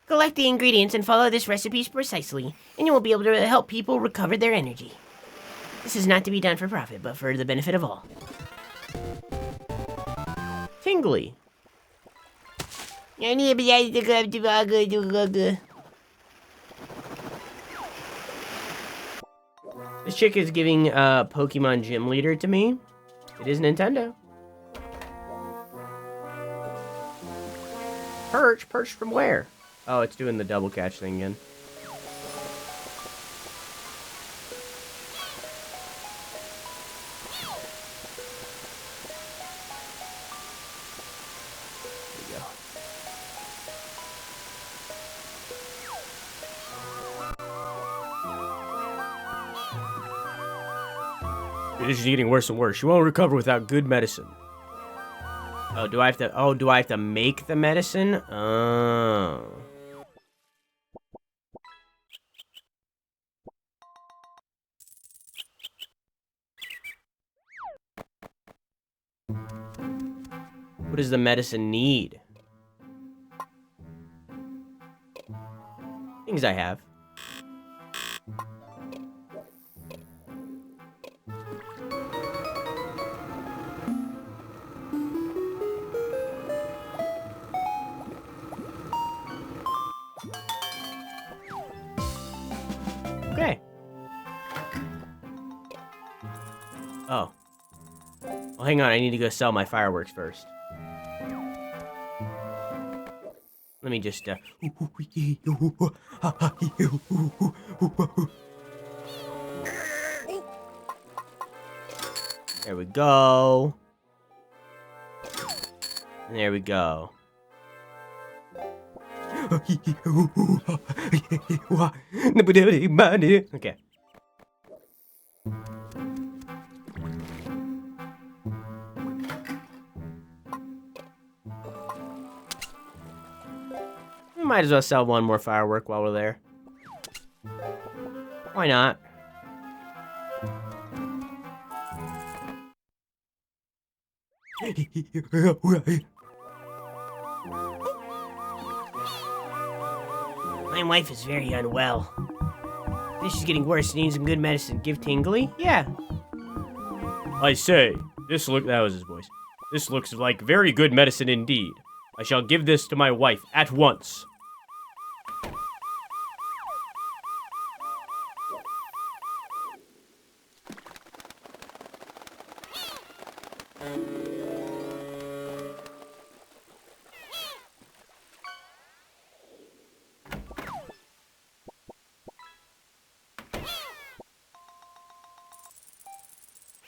[SPEAKER 2] Collect the ingredients and follow this recipe precisely, and you will be able to help people recover their energy. This is not to be done for profit, but for the benefit of all.
[SPEAKER 1] Tingly. This chick is giving Pokemon Gym Leader to me. It is Nintendo. Perch? Perch from where? Oh, it's doing the double catch thing again. There we go.
[SPEAKER 3] It is getting worse and worse. She won't recover without good medicine.
[SPEAKER 1] Oh, do I have to make the medicine? Oh. What does the medicine need? Things I have. Okay. Oh. Well, hang on. I need to go sell my fireworks first. Let me just, There we go. And there we go. Okay. We might as well sell one more firework while we're there. Why not?
[SPEAKER 2] My wife is very unwell. This is getting worse. Needs some good medicine. Give Tingly?
[SPEAKER 1] Yeah.
[SPEAKER 3] I say, that was his voice. This looks like very good medicine indeed. I shall give this to my wife at once.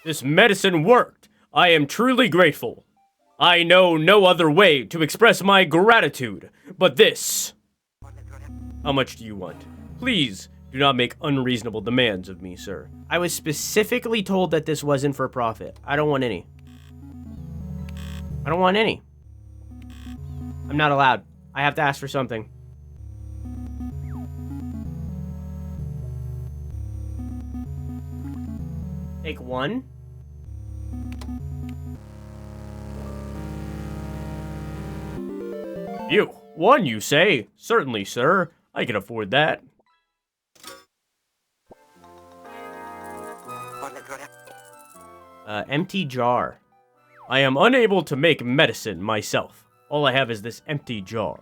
[SPEAKER 3] This medicine worked. I am truly grateful. I know no other way to express my gratitude but this. How much do you want? Please do not make unreasonable demands of me, sir.
[SPEAKER 1] I was specifically told that this wasn't for profit. I don't want any. I don't want any. I'm not allowed. I have to ask for something. Take one.
[SPEAKER 3] You. One, you say? Certainly, sir. I can afford that.
[SPEAKER 1] Empty jar.
[SPEAKER 3] I am unable to make medicine myself. All I have is this empty jar.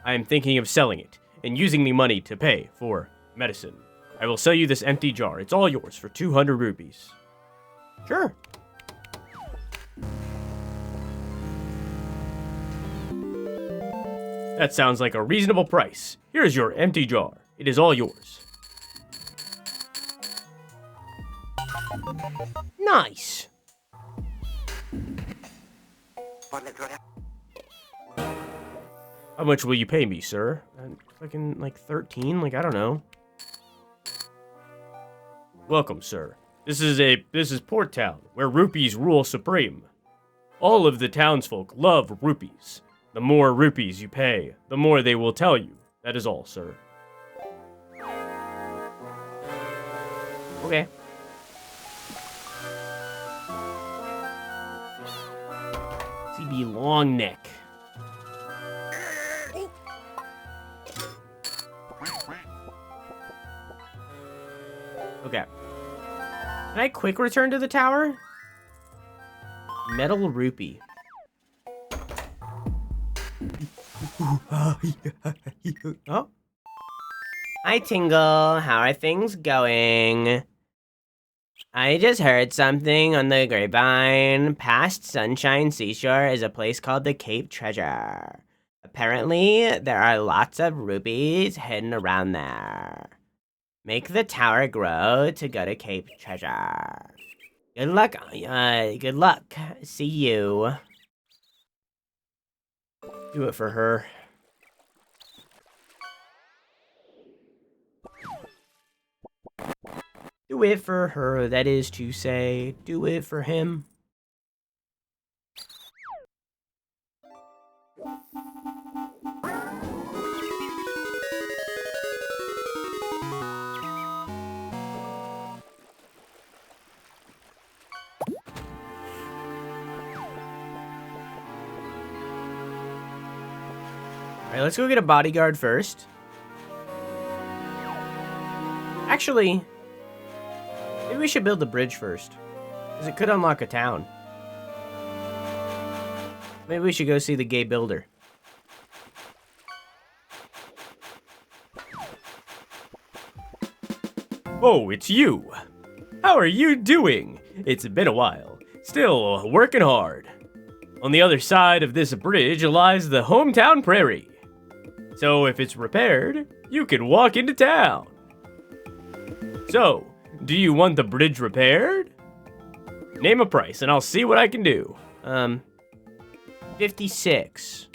[SPEAKER 3] I am thinking of selling it and using the money to pay for medicine. I will sell you this empty jar. It's all yours for 200 rupees.
[SPEAKER 1] Sure.
[SPEAKER 3] That sounds like a reasonable price. Here's your empty jar. It is all yours.
[SPEAKER 1] Nice.
[SPEAKER 3] How much will you pay me, sir? Fucking like 13? Like, I don't know. Welcome, sir. This is Port Town, where rupees rule supreme. All of the townsfolk love rupees. The more rupees you pay, the more they will tell you. That is all, sir.
[SPEAKER 1] Okay. CB long neck. Okay. Can I quick return to the tower? Metal Rupee. Oh. Hi, Tingle. How are things going? I just heard something on the grapevine. Past Sunshine Seashore is a place called the Cape Treasure. Apparently, there are lots of rupees hidden around there. Make the tower grow to go to Cape Treasure. Good luck. Good luck. See you. Do it for her. Do it for her, that is to say, do it for him. Alright, let's go get a bodyguard first. Actually, maybe we should build the bridge first, because it could unlock a town. Maybe we should go see the gay builder. Oh, it's you. How are you doing? It's been a while. Still working hard. On the other side of this bridge lies the hometown prairie. So if it's repaired, you can walk into town. So, do you want the bridge repaired? Name a price and I'll see what I can do. 56.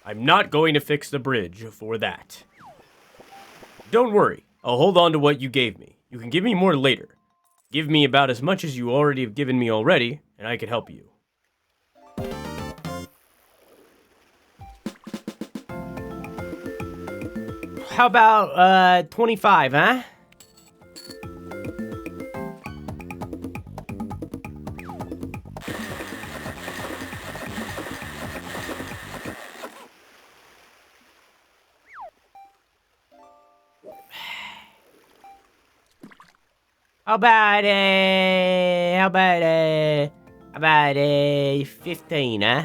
[SPEAKER 1] I'm not going to fix the bridge for that. Don't worry, I'll hold on to what you gave me. You can give me more later. Give me about as much as you already have given me already, and I can help you. How about, 25, huh? How about 15, huh?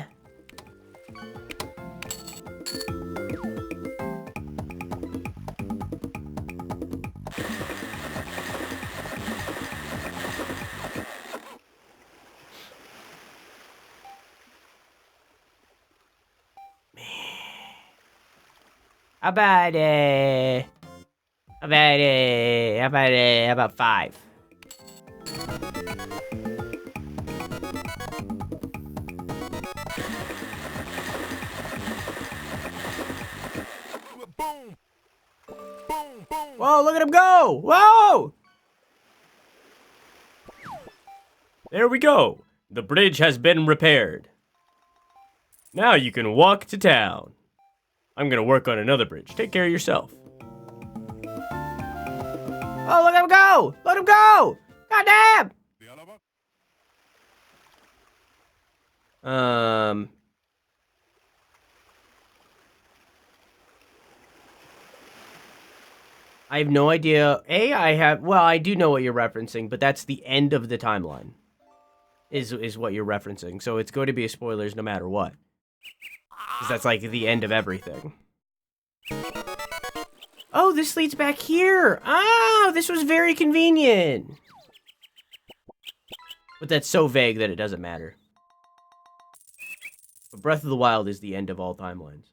[SPEAKER 1] How about 5? Whoa, look at him go! Whoa! There we go. The bridge has been repaired. Now you can walk to town. I'm gonna work on another bridge. Take care of yourself. Oh, look at him go! Let him go! Goddamn! I have no idea. Well, I do know what you're referencing, but that's the end of the timeline. Is what you're referencing. So it's going to be spoilers no matter what. Because that's like the end of everything. Oh, this leads back here. Oh, this was very convenient. But that's so vague that it doesn't matter. But Breath of the Wild is the end of all timelines.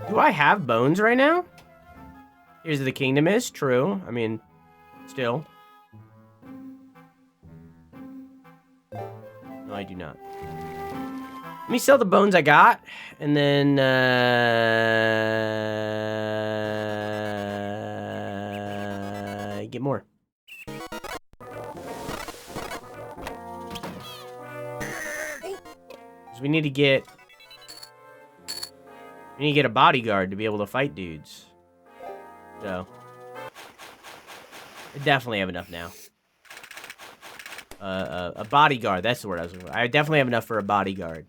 [SPEAKER 1] Do I have bones right now? Here's the kingdom is true. I mean, still. Let me sell the bones I got, and then get more. So we need to get a bodyguard to be able to fight dudes. So I definitely have enough now. A bodyguard, that's the word I was looking for. I definitely have enough for a bodyguard.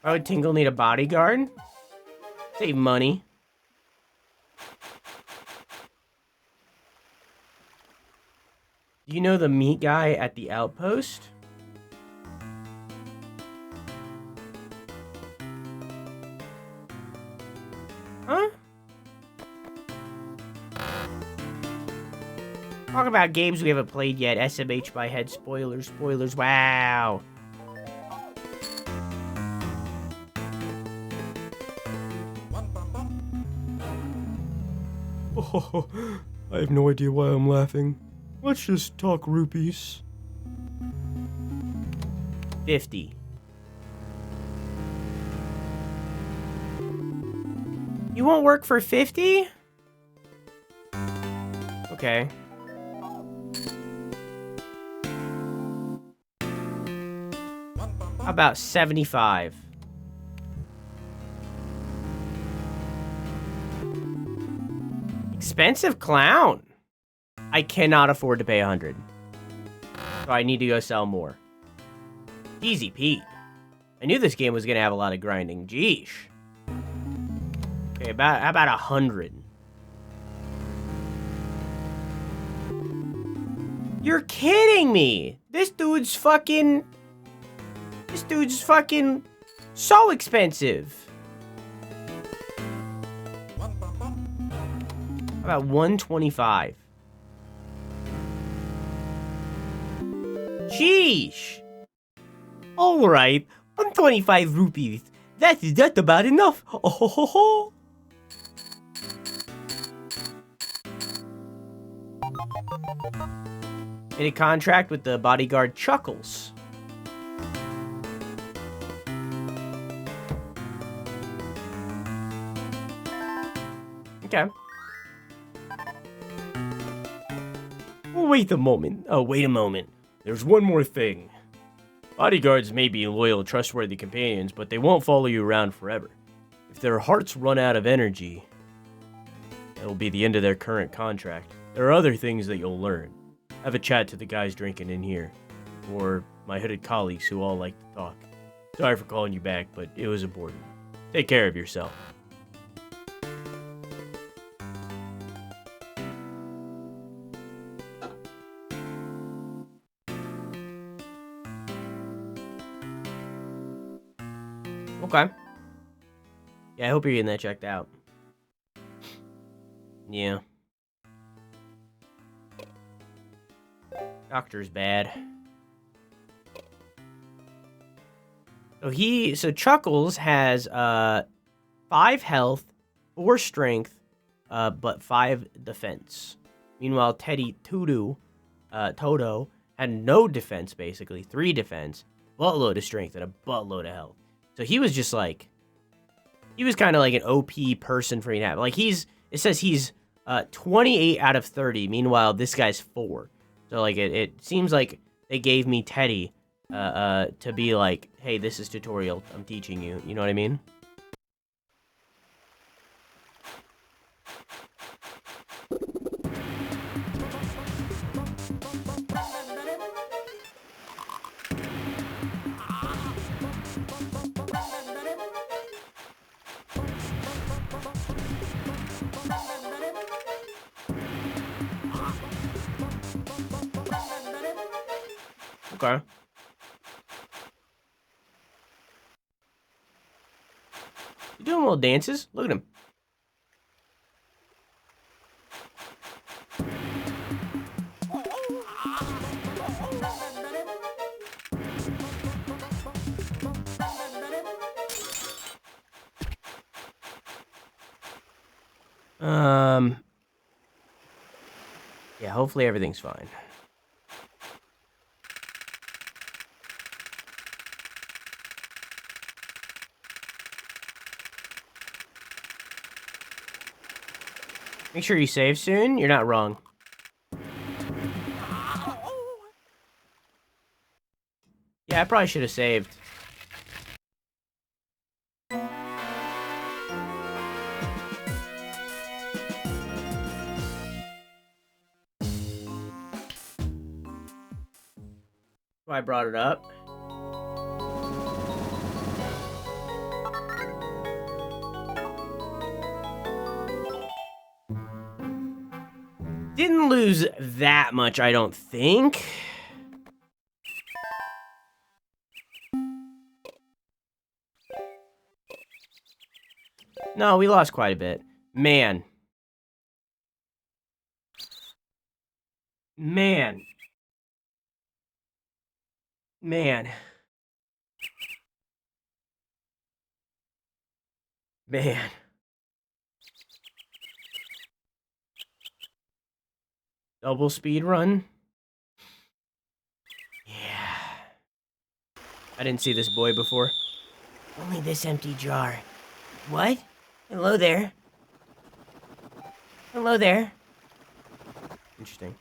[SPEAKER 1] Why would Tingle need a bodyguard? Save money. Do you know the meat guy at the outpost? Huh? Talk about games we haven't played yet. SMH by head. Spoilers. Spoilers. Wow.
[SPEAKER 3] Oh, I have no idea why I'm laughing. Let's just talk rupees.
[SPEAKER 1] 50. You won't work for 50? Okay. How about 75? Expensive clown. I cannot afford to pay 100. So I need to go sell more. Easy Pete. I knew this game was gonna have a lot of grinding. Jeesh. Okay, how about 100? You're kidding me! This dude's fucking so expensive. How about 125? Sheesh. Alright, 125 rupees. That's about enough. Oh ho ho ho. Made a contract with the bodyguard Chuckles. Okay. Oh, wait a moment. Oh, wait a moment. There's one more thing. Bodyguards may be loyal, trustworthy companions, but they won't follow you around forever. If their hearts run out of energy, it'll be the end of their current contract. There are other things that you'll learn. Have a chat to the guys drinking in here, or my hooded colleagues who all like to talk. Sorry for calling you back, but it was important. Take care of yourself. Okay. Yeah, I hope you're getting that checked out. Yeah. Doctor's bad. So Chuckles has 5 health, 4 strength, but 5 defense. Meanwhile, Toto had no defense, basically 3 defense, buttload of strength, and a buttload of health. So he was just like, he was kind of like an OP person for you to have. Like it says he's 28 out of 30. Meanwhile, this guy's 4. So like it seems like they gave me Teddy to be like, hey, this is tutorial. I'm teaching you. You know what I mean? Okay. You doing little dances? Look at him. Yeah, hopefully everything's fine. Make sure you save soon. You're not wrong. Yeah, I probably should have saved. Why I brought it up. Didn't lose that much, I don't think. No, we lost quite a bit. Man. Man. Man. Man. Double speed run. Yeah. I didn't see this boy before.
[SPEAKER 2] Only this empty jar. What? Hello there. Hello there.
[SPEAKER 1] Interesting.